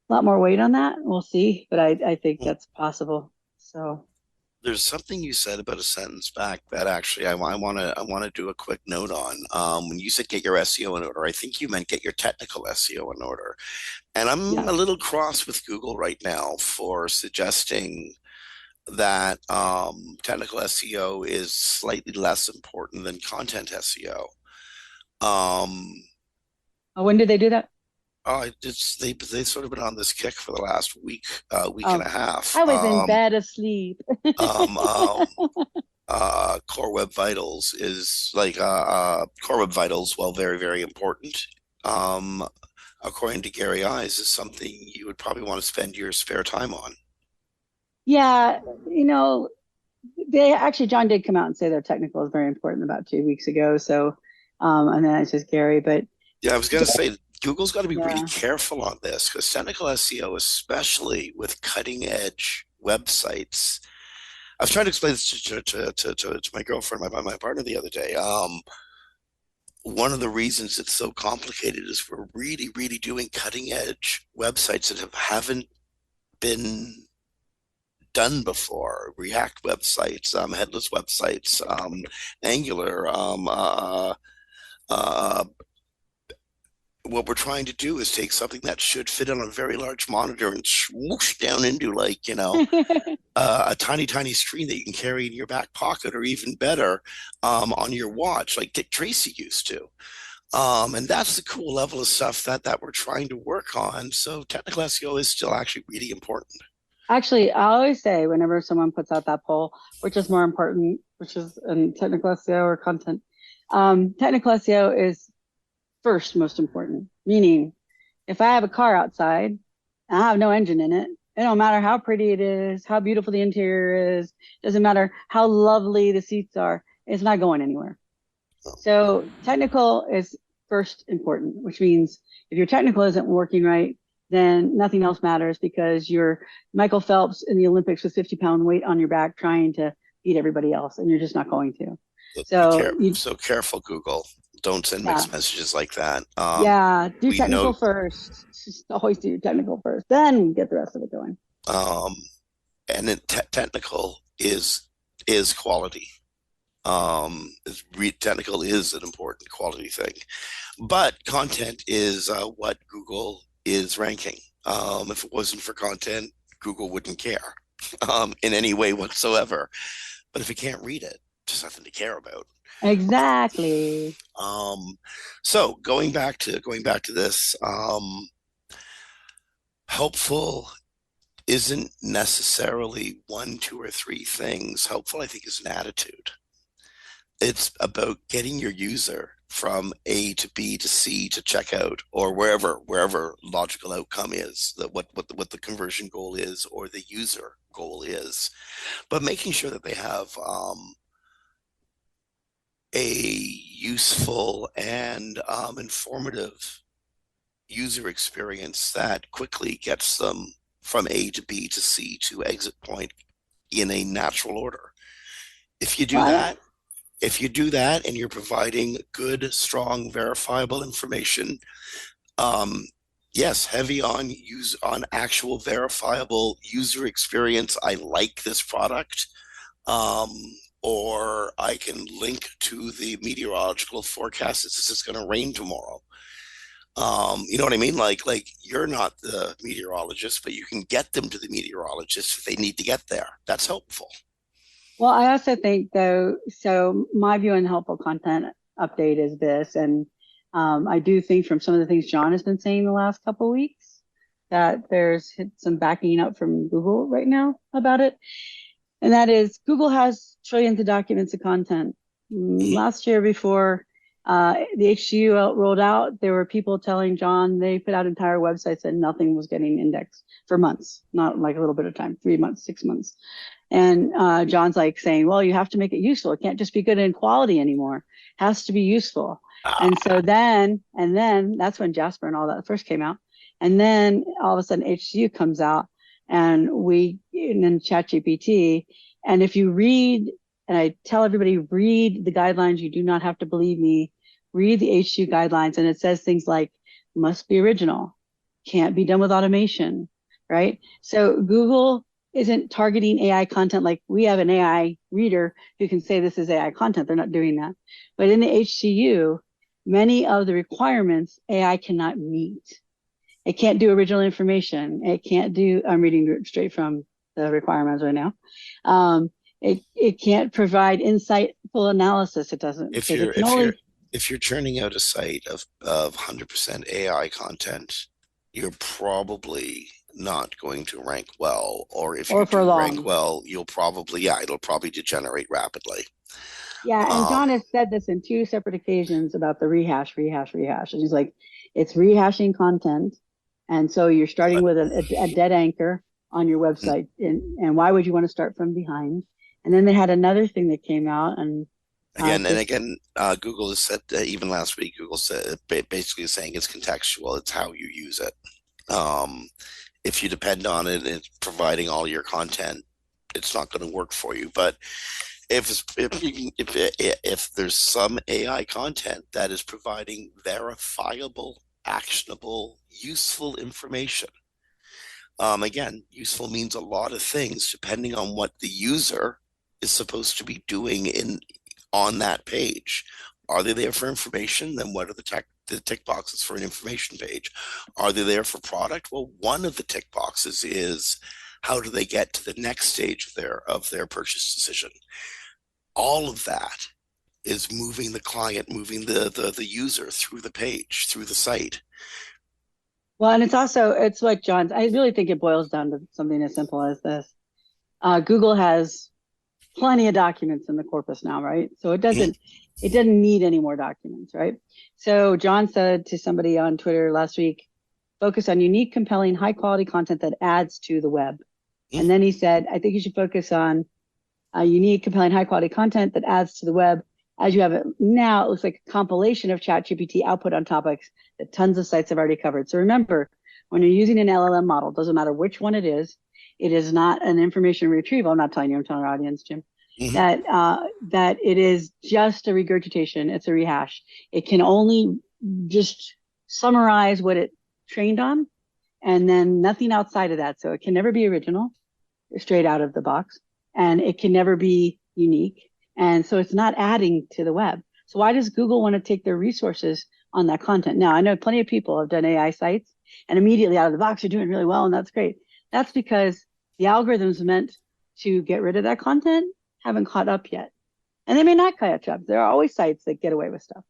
lot more weight on that. We'll see, but I think Well, that's possible. So there's something you said about a sentence back that actually I want to do a quick note on. When you said get your SEO in order, I think you meant get your technical SEO in order. And I'm a yes, little cross with Google right now for suggesting that technical SEO is slightly less important than content SEO. Um, when did they do that? they sort of been on this kick for the last week and Oh, a half. I was in bed asleep. Um, um, Core Web Vitals is like Core Web Vitals, while very, very important, um, according to Gary Eyes, is something you would probably want to spend your spare time on. Yeah, you know, they actually John did come out and say their technical is very important about 2 weeks ago. So, and then it's just Gary, but Yeah, I was going to say Google's got to be really yeah, careful on this because technical SEO, especially with cutting edge websites. I was trying to explain this to my girlfriend, my partner the other day. One of the reasons it's so complicated is we're really, really doing cutting edge websites that haven't been done before. React websites, headless websites, Angular. Uh, what we're trying to do is take something that should fit on a very large monitor and swoosh down into, like, a tiny, tiny screen that you can carry in your back pocket, or even better, on your watch, like Dick Tracy used to. And that's the cool level of stuff that we're trying to work on. So technical SEO is still actually really important. Actually, I always say whenever someone puts out that poll, which is more important, which is in technical SEO or content, technical SEO is first most important. Meaning, if I have a car outside and I have no engine in it, it don't matter how pretty it is, how beautiful the interior is, doesn't matter how lovely the seats are, it's not going anywhere. So technical is first important, which means if your technical isn't working right, then nothing else matters because you're Michael Phelps in the Olympics with 50-pound weight on your back trying to beat everybody else, and you're just not going to. So you, So careful, Google. Don't send yeah, mixed messages like that. yeah, do We know, technical first. Just always do your technical first, then get the rest of it going. um, and technical is quality. Technical is an important quality thing, but content is what Google is ranking. If it wasn't for content, Google wouldn't care in any way whatsoever. But if you can't read it, there's nothing to care about. Exactly. Um, so going back to this, helpful isn't necessarily one, two, or three things. Helpful, I think, is an attitude. It's about getting your user from A to B to C to checkout, or wherever logical outcome is, that what the conversion goal is, or the user goal is, but making sure that they have a useful and informative user experience that quickly gets them from A to B to C to exit point in a natural order. If you do Well, that, if you do that and you're providing good, strong, verifiable information, um, yes, heavy on actual verifiable user experience. I like this product, um, or I can link to the meteorological forecast that says it's going to rain tomorrow. You know what I mean? Like you're not the meteorologist, but you can get them to the meteorologist if they need to get there. That's helpful. well, I also think though, so my view on helpful content update is this, and I do think from some of the things John has been saying the last couple of weeks that there's some backing up from Google right now about it. And that is Google has trillions of documents of content. Mhm. Last year, before the HGU rolled out, there were people telling John they put out entire websites and nothing was getting indexed for months, not like a little bit of time, 3 months, 6 months. And John's like saying, well, you have to make it useful. It can't just be good in quality anymore. It has to be useful. And so then that's when Jasper and all that first came out. And then all of a sudden HCU comes out and then ChatGPT. And if you read, and I tell everybody, read the guidelines, you do not have to believe me. Read the HCU guidelines, and it says things like must be original, can't be done with automation, right? So Google isn't targeting AI content like we have an AI reader who can say this is AI content. They're not doing that. But in the HCU, many of the requirements AI cannot meet. It can't do original information. It can't do, I'm reading straight from the requirements right now. It can't provide insightful analysis. It doesn't, if because you're it can if you're only, if you're churning out a site of 100% AI content, you're probably not going to rank well. Or if you or for do rank long. well, it'll probably degenerate rapidly. Yeah, and Um, John has said this in two separate occasions about the rehash. And he's like, it's rehashing content. And so you're starting but with a dead anchor on your website. And why would you want to start from behind? And then they had another thing that came out and just, Google has said, even last week, Google said basically saying it's contextual. It's how you use it. Um, if you depend on it and it's providing all your content, it's not going to work for you. But if there's some AI content that is providing verifiable, actionable, useful information, Again, useful means a lot of things depending on what the user is supposed to be doing in on that page. Are they there for information? Then what are the tick boxes for an information page? Are they there for product? Well, one of the tick boxes is how do they get to the next stage of their purchase decision? All of that is moving the client, moving the user through the page, through the site. Well, and it's like John's, I really think it boils down to something as simple as this. Google has plenty of documents in the corpus now, right? So it doesn't need any more documents, right? So John said to somebody on Twitter last week, focus on unique, compelling, high quality content that adds to the web. And then he said, I think you should focus on unique, compelling, high quality content that adds to the web. As you have it now, it looks like a compilation of ChatGPT output on topics that tons of sites have already covered. So remember, when you're using an LLM model, doesn't matter which one it is not an information retrieval. I'm not telling you, I'm telling our audience, Jim, that it is just a regurgitation. It's a rehash. It can only just summarize what it trained on, and then nothing outside of that. So it can never be original, straight out of the box, and it can never be unique. And so it's not adding to the web. So why does Google want to take their resources on that content? Now, I know plenty of people have done AI sites and immediately out of the box are doing really well, and that's great. That's because the algorithms meant to get rid of that content haven't caught up yet. And they may not catch up. There are always sites that get away with stuff.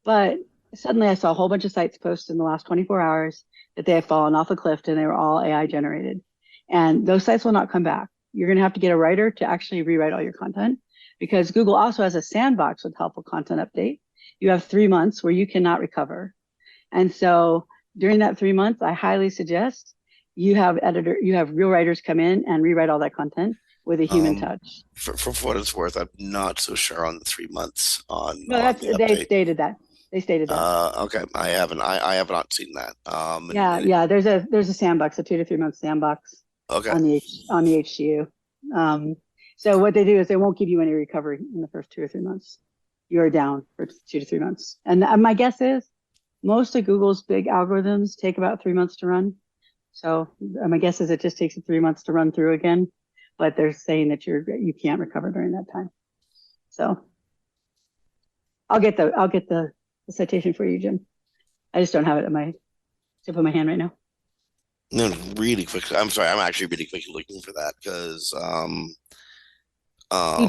But suddenly I saw a whole bunch of sites post in the last 24 hours that they have fallen off a cliff and they were all AI generated. And those sites will not come back. You're going to have to get a writer to actually rewrite all your content, because Google also has a sandbox with helpful content update. You have 3 months where you cannot recover. And so during that 3 months, I highly suggest you have real writers come in and rewrite all that content with a human touch. For what it's worth, I'm not so sure on the 3 months Well, on the they update. stated that. They stated that. Okay, I have not seen that. Yeah. There's a sandbox, a 2 to 3 month sandbox Okay. on the HCU. So what they do is they won't give you any recovery in the first 2 or 3 months. You're down for 2 to 3 months. And my guess is most of Google's big algorithms take about 3 months to run. So my guess is it just takes 3 months to run through again, but they're saying that you can't recover during that time. So I'll get the citation for you, Jim. I just don't have it at my tip of my hand right now. No, really quick. I'm sorry. I'm actually really quickly looking for that because You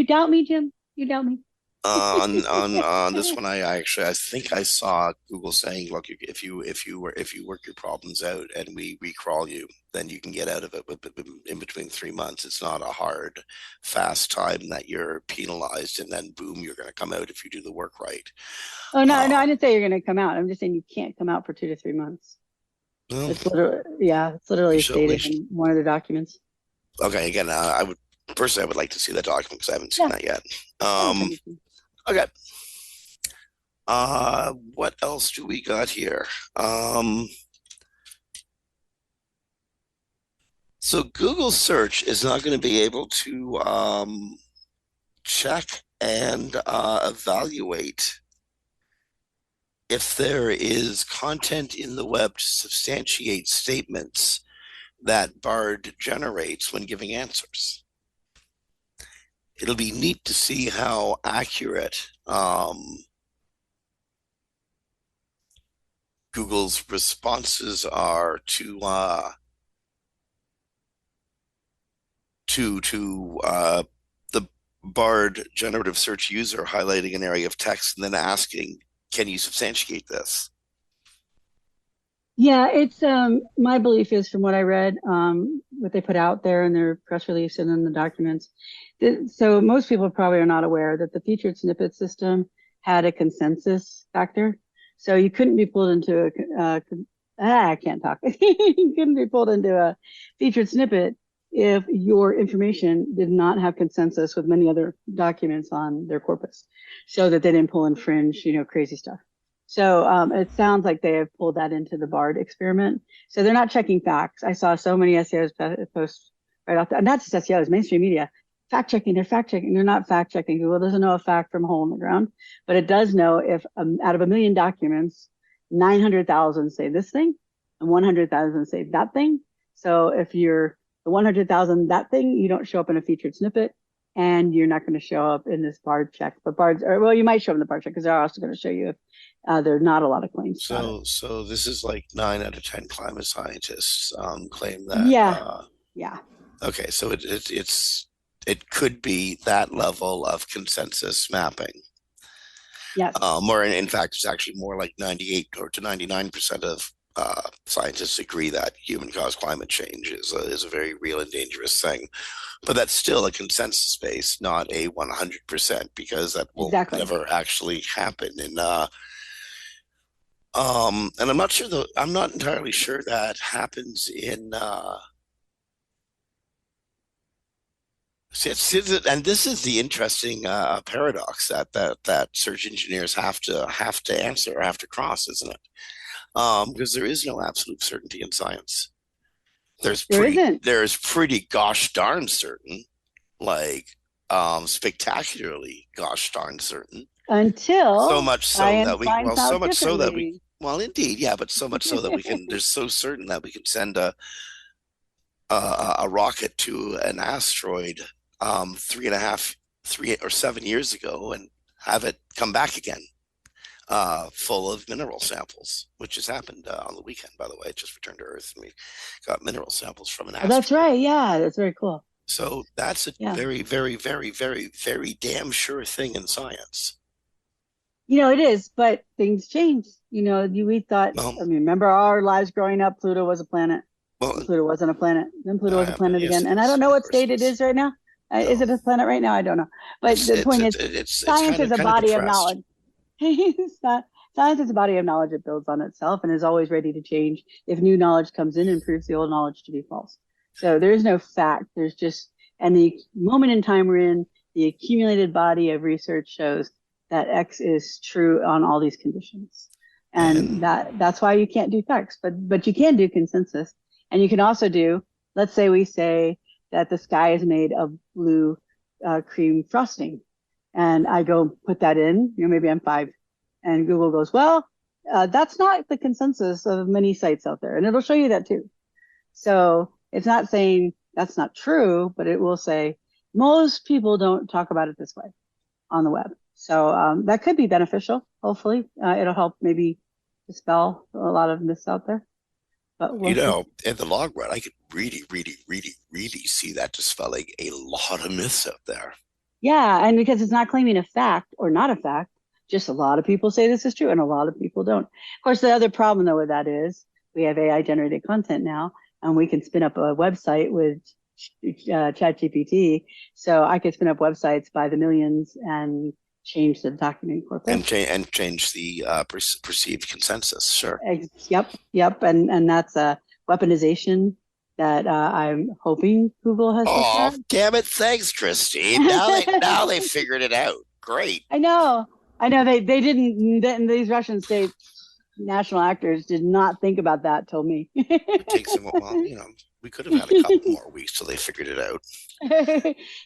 doubt me, Jim? You doubt me? on this one, I think I saw Google saying, look, if you work your problems out and we recrawl you, then you can get out of it in between 3 months. It's not a hard, fast time that you're penalized and then boom, you're going to come out if you do the work right. Oh no, I didn't say you're going to come out. I'm just saying you can't come out for 2 to 3 months. Well, it's literally stated in one of the documents. Okay, again, I would like to see that document because I haven't seen that yet. Okay. What else do we got here? So Google search is not going to be able to check and evaluate if there is content in the web to substantiate statements that Bard generates when giving answers. It'll be neat to see how accurate Google's responses are to the Bard generative search user highlighting an area of text and then asking, can you substantiate this? Yeah, it's my belief is, from what I read, what they put out there in their press release and in the documents. So most people probably are not aware that the featured snippet system had a consensus factor. So you couldn't be pulled into I can't talk. You couldn't be pulled into a featured snippet if your information did not have consensus with many other documents on their corpus, so that they didn't pull in fringe, crazy stuff. So it sounds like they have pulled that into the BARD experiment. So they're not checking facts. I saw so many SEOs post right off, and not just SEOs, mainstream media, fact checking. They're fact checking. They're not fact checking. Google doesn't know a fact from a hole in the ground, but it does know if out of 1 million documents, 900,000 say this thing and 100,000 say that thing. So if you're the 100,000 that thing, you don't show up in a featured snippet, and you're not going to show up in this BARD check. But BARDs, or well, you might show up in the BARD check because they're also going to show you if there are not a lot of claims about it. So this is like 9 out of 10 climate scientists claim that. Yeah, yeah, Okay, so it could be that level of consensus mapping. yes, Or in fact, it's actually more like 98 or to 99% of scientists agree that human-caused climate change is a very real and dangerous thing. But that's still a consensus base, not a 100%, because that will exactly. never actually happen. And I'm not sure though. I'm not entirely sure that happens in. And this is the interesting paradox that search engineers have to answer or have to cross, isn't it? Because there is no absolute certainty in science. There isn't There's pretty gosh darn certain, like spectacularly gosh darn certain. So until much so that science we finds so out much so that we differently. well indeed, yeah, but so much so that we can there's so certain that we can send a rocket to an asteroid 3 or 7 years ago and have it come back again full of mineral samples, which has happened on the weekend, by the way. It just returned to Earth and we got mineral samples from an Oh, that's asteroid. right. Yeah, that's very cool. So that's a Yeah. very, very, very, very, very damn sure thing in science. It is, but things change. We thought, Well, I mean, remember our lives growing up, Pluto was a planet. well, Pluto wasn't a planet. Then Pluto was a planet yes, again. it And I don't is. know Of what course, state it it is. is right now. Is No, it a planet right now? I don't know. But the point is, it's science is a kind of body of depressed. knowledge. It's not, science is a body of knowledge that builds on itself and is always ready to change if new knowledge comes in and proves the old knowledge to be false. So there is no fact. There's just, and the moment in time we're in, the accumulated body of research shows that X is true on all these conditions. And And that's why you can't do facts, but you can do consensus. And you can also do, let's say we say that the sky is made of blue cream frosting. And I go put that in, maybe I'm 5. And Google goes, well, that's not the consensus of many sites out there. And it'll show you that too. So it's not saying that's not true, but it will say most people don't talk about it this way on the web. So that could be beneficial. Hopefully, it'll help maybe dispel a lot of myths out there. But we'll see. in the long run, I could really, really, really, really see that dispelling a lot of myths out there. Yeah, and because it's not claiming a fact or not a fact, just a lot of people say this is true and a lot of people don't. Of course, the other problem though with that is we have AI generated content now, and we can spin up a website with ChatGPT. So I could spin up websites by the millions and change the document corpus. And change the perceived consensus. Sure. Yep, yep, and that's a weaponization that I'm hoping Google has looked Oh, at. damn it! Thanks, Kristine. Now they figured it out. Great. I know, they didn't. These Russian state national actors did not think about that. Told me. It takes them well, we could have had a couple more weeks till they figured it out.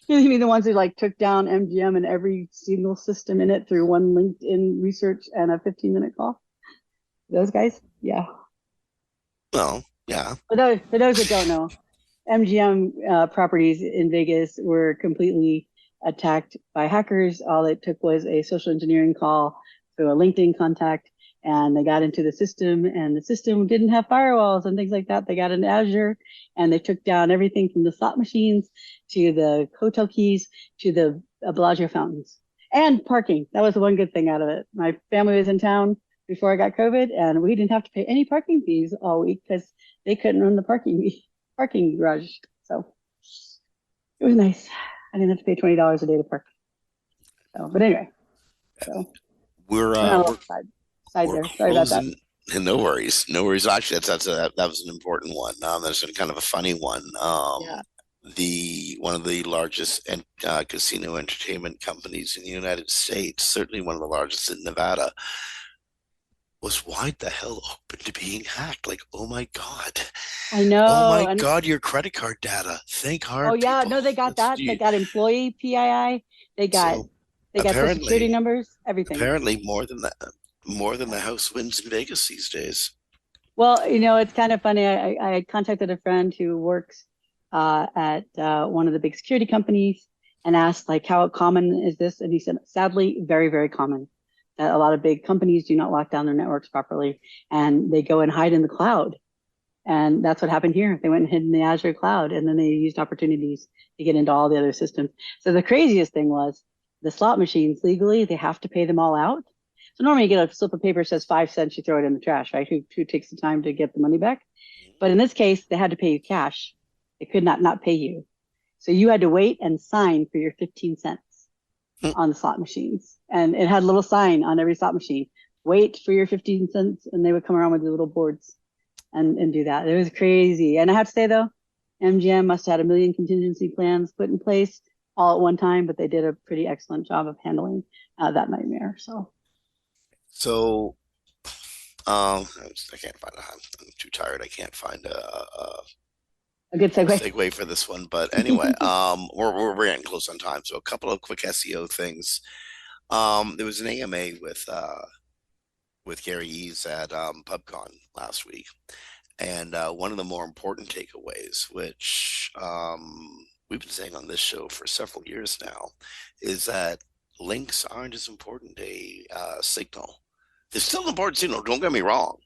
You mean the ones who like took down MGM and every single system in it through one LinkedIn research and a 15-minute call? Those guys? Yeah. Well, yeah. For those that don't know, MGM properties in Vegas were completely attacked by hackers. All it took was a social engineering call to a LinkedIn contact, and they got into the system, and the system didn't have firewalls and things like that. They got into Azure, and they took down everything from the slot machines to the hotel keys to the Bellagio fountains and parking. That was the one good thing out of it. My family was in town before I got COVID, and we didn't have to pay any parking fees all week because they couldn't run the parking garage. So it was nice. I didn't have to pay $20 a day to park. So, but anyway, so We're side we're there. Sorry about that. closing. No worries, no worries. Actually, that was an important one. That's kind of a funny one. Yeah. The one of the largest casino entertainment companies in the United States, certainly one of the largest in Nevada, was wide the hell open to being hacked. Like, oh my God. I Oh know. my And God, your credit card data. Think oh hard, yeah, people. no, they got that. They got employee PII. They got So social security apparently, numbers, everything. apparently more than the house wins in Vegas these days. Well, it's kind of funny. I contacted a friend who works at one of the big security companies and asked, like, how common is this? And he said, sadly, very, very common. That a lot of big companies do not lock down their networks properly, and they go and hide in the cloud. And that's what happened here. They went and hid in the Azure cloud, and then they used opportunities to get into all the other systems. So the craziest thing was the slot machines legally, they have to pay them all out. So normally you get a slip of paper that says 5 cents, you throw it in the trash, right? Who takes the time to get the money back? But in this case, they had to pay you cash. They could not pay you. So you had to wait and sign for your 15 cents on the slot machines. And it had a little sign on every slot machine. Wait for your 15 cents. And they would come around with the little boards and do that. It was crazy. And I have to say though, MGM must have had a million contingency plans put in place all at one time, but they did a pretty excellent job of handling that nightmare. So So, I can't find a. I'm too tired. I can't find a good segue. segue for this one. But anyway, we're getting close on time. So a couple of quick SEO things. There was an AMA with Gary Ease at PubCon last week, and one of the more important takeaways, which we've been saying on this show for several years now, is that links aren't as important a signal. They're still an important signal. Don't get me wrong,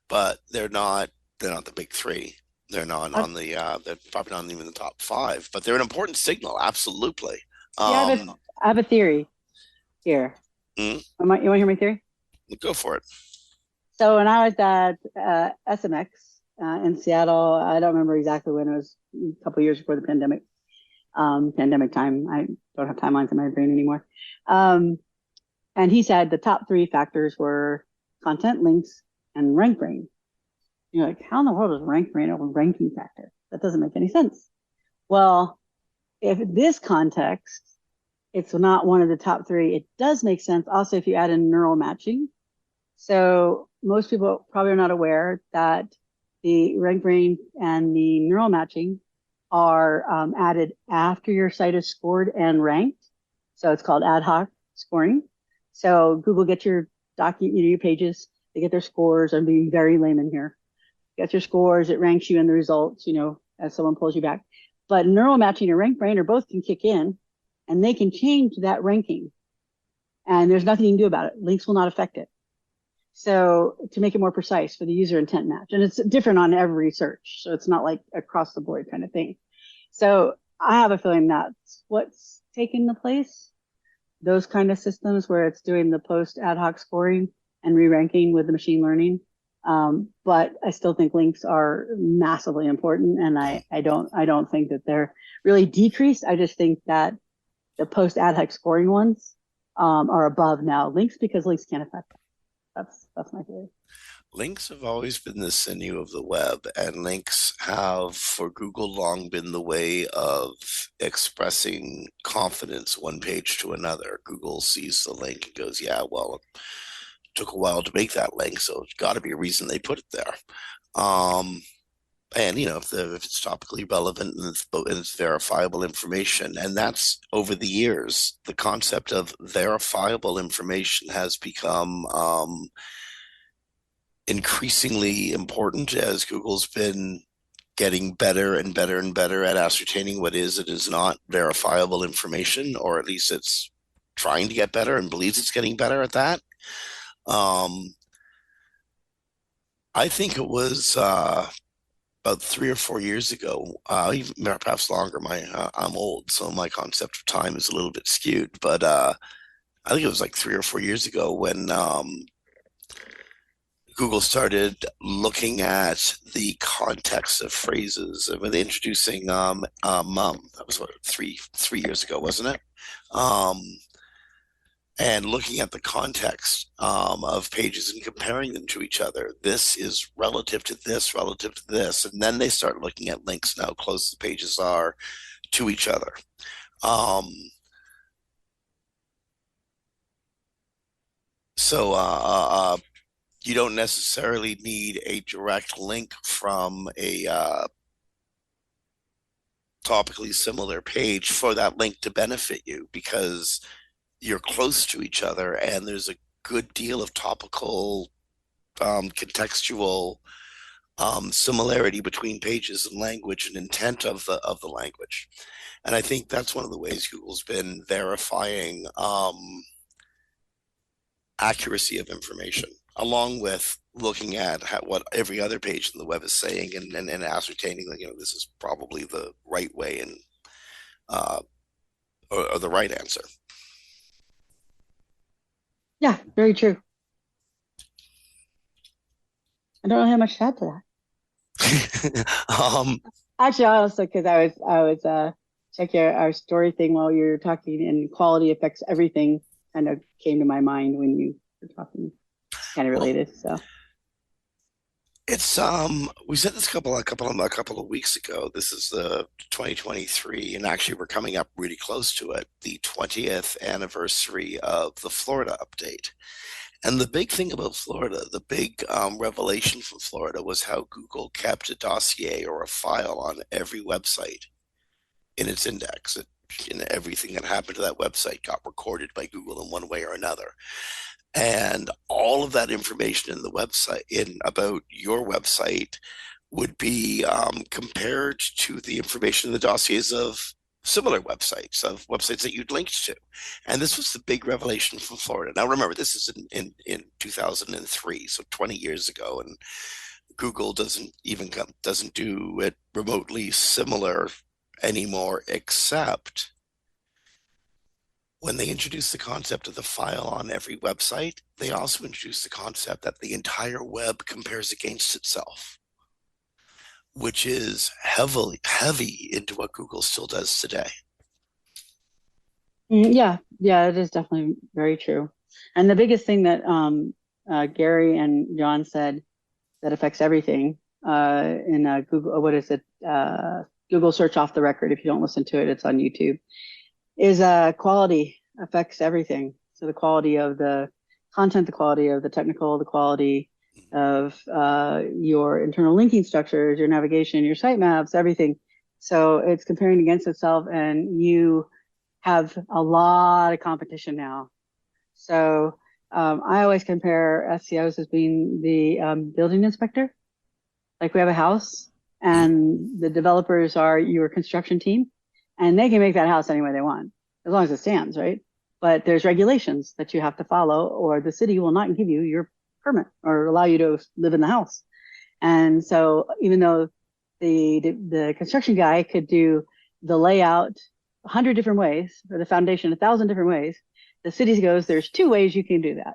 but they're not. They're not the big three. They're not Uh, on the. They're probably not even the top five. But they're an important signal. Absolutely. yeah, Um, I have a theory here. mm, You want to hear my theory? go for it. So when I was at SMX in Seattle, I don't remember exactly when it was, a couple of years before the pandemic, pandemic time. I don't have timelines in my brain anymore. Um, and he said the top three factors were content, links, and rank brain. You're like, how in the world is rank brain a ranking factor? That doesn't make any sense. Well, if this context, it's not one of the top three, it does make sense. Also, if you add in neural matching. So most people probably are not aware that the rank brain and the neural matching are added after your site is scored and ranked. So it's called ad hoc scoring. So Google gets your document, your pages, they get their scores. I'm being very layman here. Gets your scores, it ranks you in the results, as someone pulls you back. But neural matching and rank brain or both can kick in and they can change that ranking. And there's nothing you can do about it. Links will not affect it. So to make it more precise for the user intent match, and it's different on every search. So it's not like across the board kind of thing. So I have a feeling that's what's taken the place. Those kind of systems where it's doing the post ad hoc scoring and re-ranking with the machine learning. But I still think links are massively important, and I don't think that they're really decreased. I just think that the post ad hoc scoring ones are above now links because links can't affect them. That's my theory. Links have always been the sinew of the web, and links have, for Google, long been the way of expressing confidence one page to another. Google sees the link and goes, yeah, well, it took a while to make that link, so it's got to be a reason they put it there. And if it's topically relevant and it's verifiable information, and that's over the years, the concept of verifiable information has become increasingly important as Google's been getting better and better and better at ascertaining what is and is not verifiable information, or at least it's trying to get better and believes it's getting better at that. Um, I think it was about 3 or 4 years ago, even perhaps longer. I'm old, so my concept of time is a little bit skewed. But I think it was like 3 or 4 years ago when Google started looking at the context of phrases with introducing that was what, three years ago, wasn't it? Um, and looking at the context of pages and comparing them to each other. This is relative to this, relative to this. And then they start looking at links and how close the pages are to each other. Um, so you don't necessarily need a direct link from a topically similar page for that link to benefit you because you're close to each other and there's a good deal of topical contextual similarity between pages and language and intent of the language. And I think that's one of the ways Google's been verifying accuracy of information, along with looking at what every other page in the web is saying, and ascertaining that this is probably the right way, and uh, or the right answer. Yeah, very true. I don't know how much to add to um, that. Actually, also because I was checking our story thing while you were talking, and quality affects everything kind of came to my mind when you were talking, kind of well, related. So it's we said this a couple of weeks ago. This is the 2023, and actually we're coming up really close to it, the 20th anniversary of the Florida update. And the big thing about Florida, the big revelation from Florida, was how Google kept a dossier or a file on every website in its index. And everything that happened to that website got recorded by Google in one way or another. And all of that information in the website, in about your website, would be compared to the information in the dossiers of similar websites, of websites that you'd linked to. And this was the big revelation from Florida. Now, remember, this is in 2003, so 20 years ago, and Google doesn't do it remotely similar anymore, except when they introduced the concept of the file on every website, they also introduced the concept that the entire web compares against itself, which is heavy into what Google still does today. yeah, yeah, it is definitely very true. And the biggest thing that Gary and John said that affects everything in Google, what is it? Google search off the record. If you don't listen to it, it's on YouTube. Is quality affects everything. So the quality of the content, the quality of the technical, the quality of your internal linking structures, your navigation, your sitemaps, everything. So it's comparing against itself, and you have a lot of competition now. So I always compare SEOs as being the building inspector. Like we have a house, and the developers are your construction team, and they can make that house any way they want, as long as it stands, right? But there's regulations that you have to follow, or the city will not give you your permit or allow you to live in the house. And so even though the construction guy could do the layout 100 different ways, or the foundation 1,000 different ways, the city goes, there's 2 ways you can do that,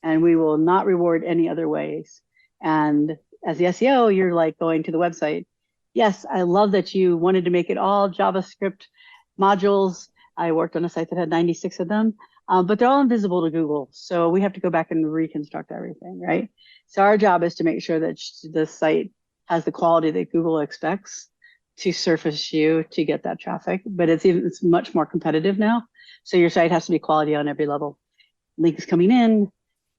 and we will not reward any other ways. And as the SEO, you're like going to the website. Yes, I love that you wanted to make it all JavaScript modules. I worked on a site that had 96 of them, but they're all invisible to Google. So we have to go back and reconstruct everything, right? So our job is to make sure that the site has the quality that Google expects to surface you to get that traffic. But it's much more competitive now. So your site has to be quality on every level. Links coming in,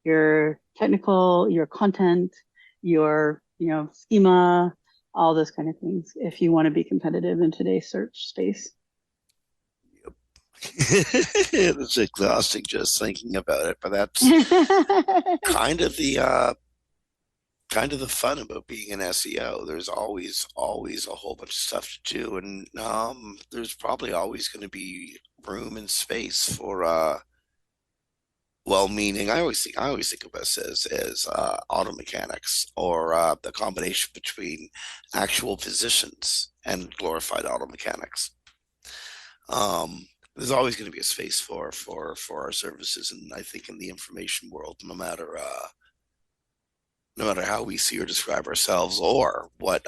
your technical, your content, your schema, all those kind of things, if you want to be competitive in today's search space. It's exhausting just thinking about it, but that's kind of the fun about being an SEO. There's always a whole bunch of stuff to do, and there's probably always going to be room and space for well-meaning. I always think of us as auto mechanics, or the combination between actual physicians and glorified auto mechanics. There's always going to be a space for our services, and I think in the information world, no matter how we see or describe ourselves, or what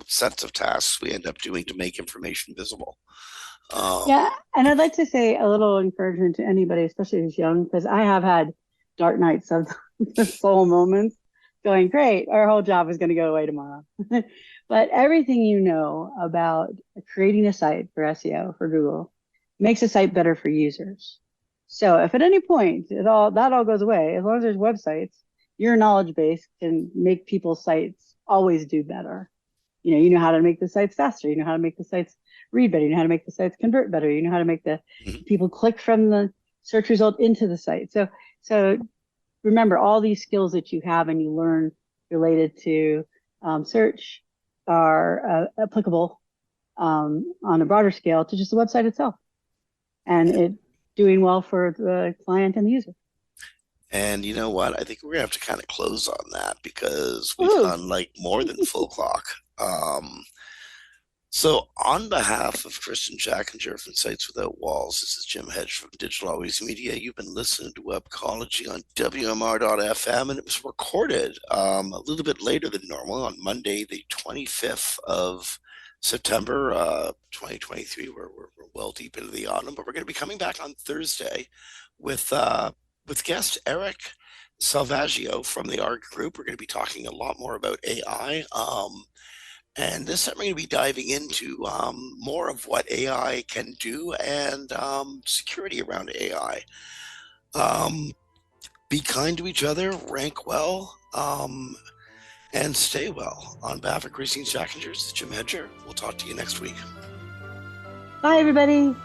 sets of tasks we end up doing to make information visible. Yeah, and I'd like to say a little encouragement to anybody, especially who's young, because I have had dark nights of the soul moments going, great, our whole job is going to go away tomorrow. But everything you know about creating a site for SEO for Google makes a site better for users. So if at any point that all goes away, as long as there's websites, your knowledge base can make people's sites always do better. You know how to make the sites faster. You know how to make the sites read better. You know how to make the sites convert better. You know how to make the people click from the search result into the site. So remember all these skills that you have and you learn related to search are applicable on a broader scale to just the website itself, and it doing well for the client and the user. And you know what? I think we're gonna have to kind of close on that because we've Woohoo! gone like more than full clock. So on behalf of Kristine Schachinger from Sites Without Walls, this is Jim Hedger from Digital Always Media. You've been listening to Webcology on WMR.FM, and it was recorded a little bit later than normal on Monday, the 25th of September, 2023. We're well deep into the autumn, but we're going to be coming back on Thursday with guest Eric Salvaggio from the ARG Group. We're going to be talking a lot more about AI. And this time we're going to be diving into more of what AI can do and security around AI. Be kind to each other, rank well, and stay well. On behalf of Kristine Schachinger, this is Jim Hedger. We'll talk to you next week. Bye, everybody.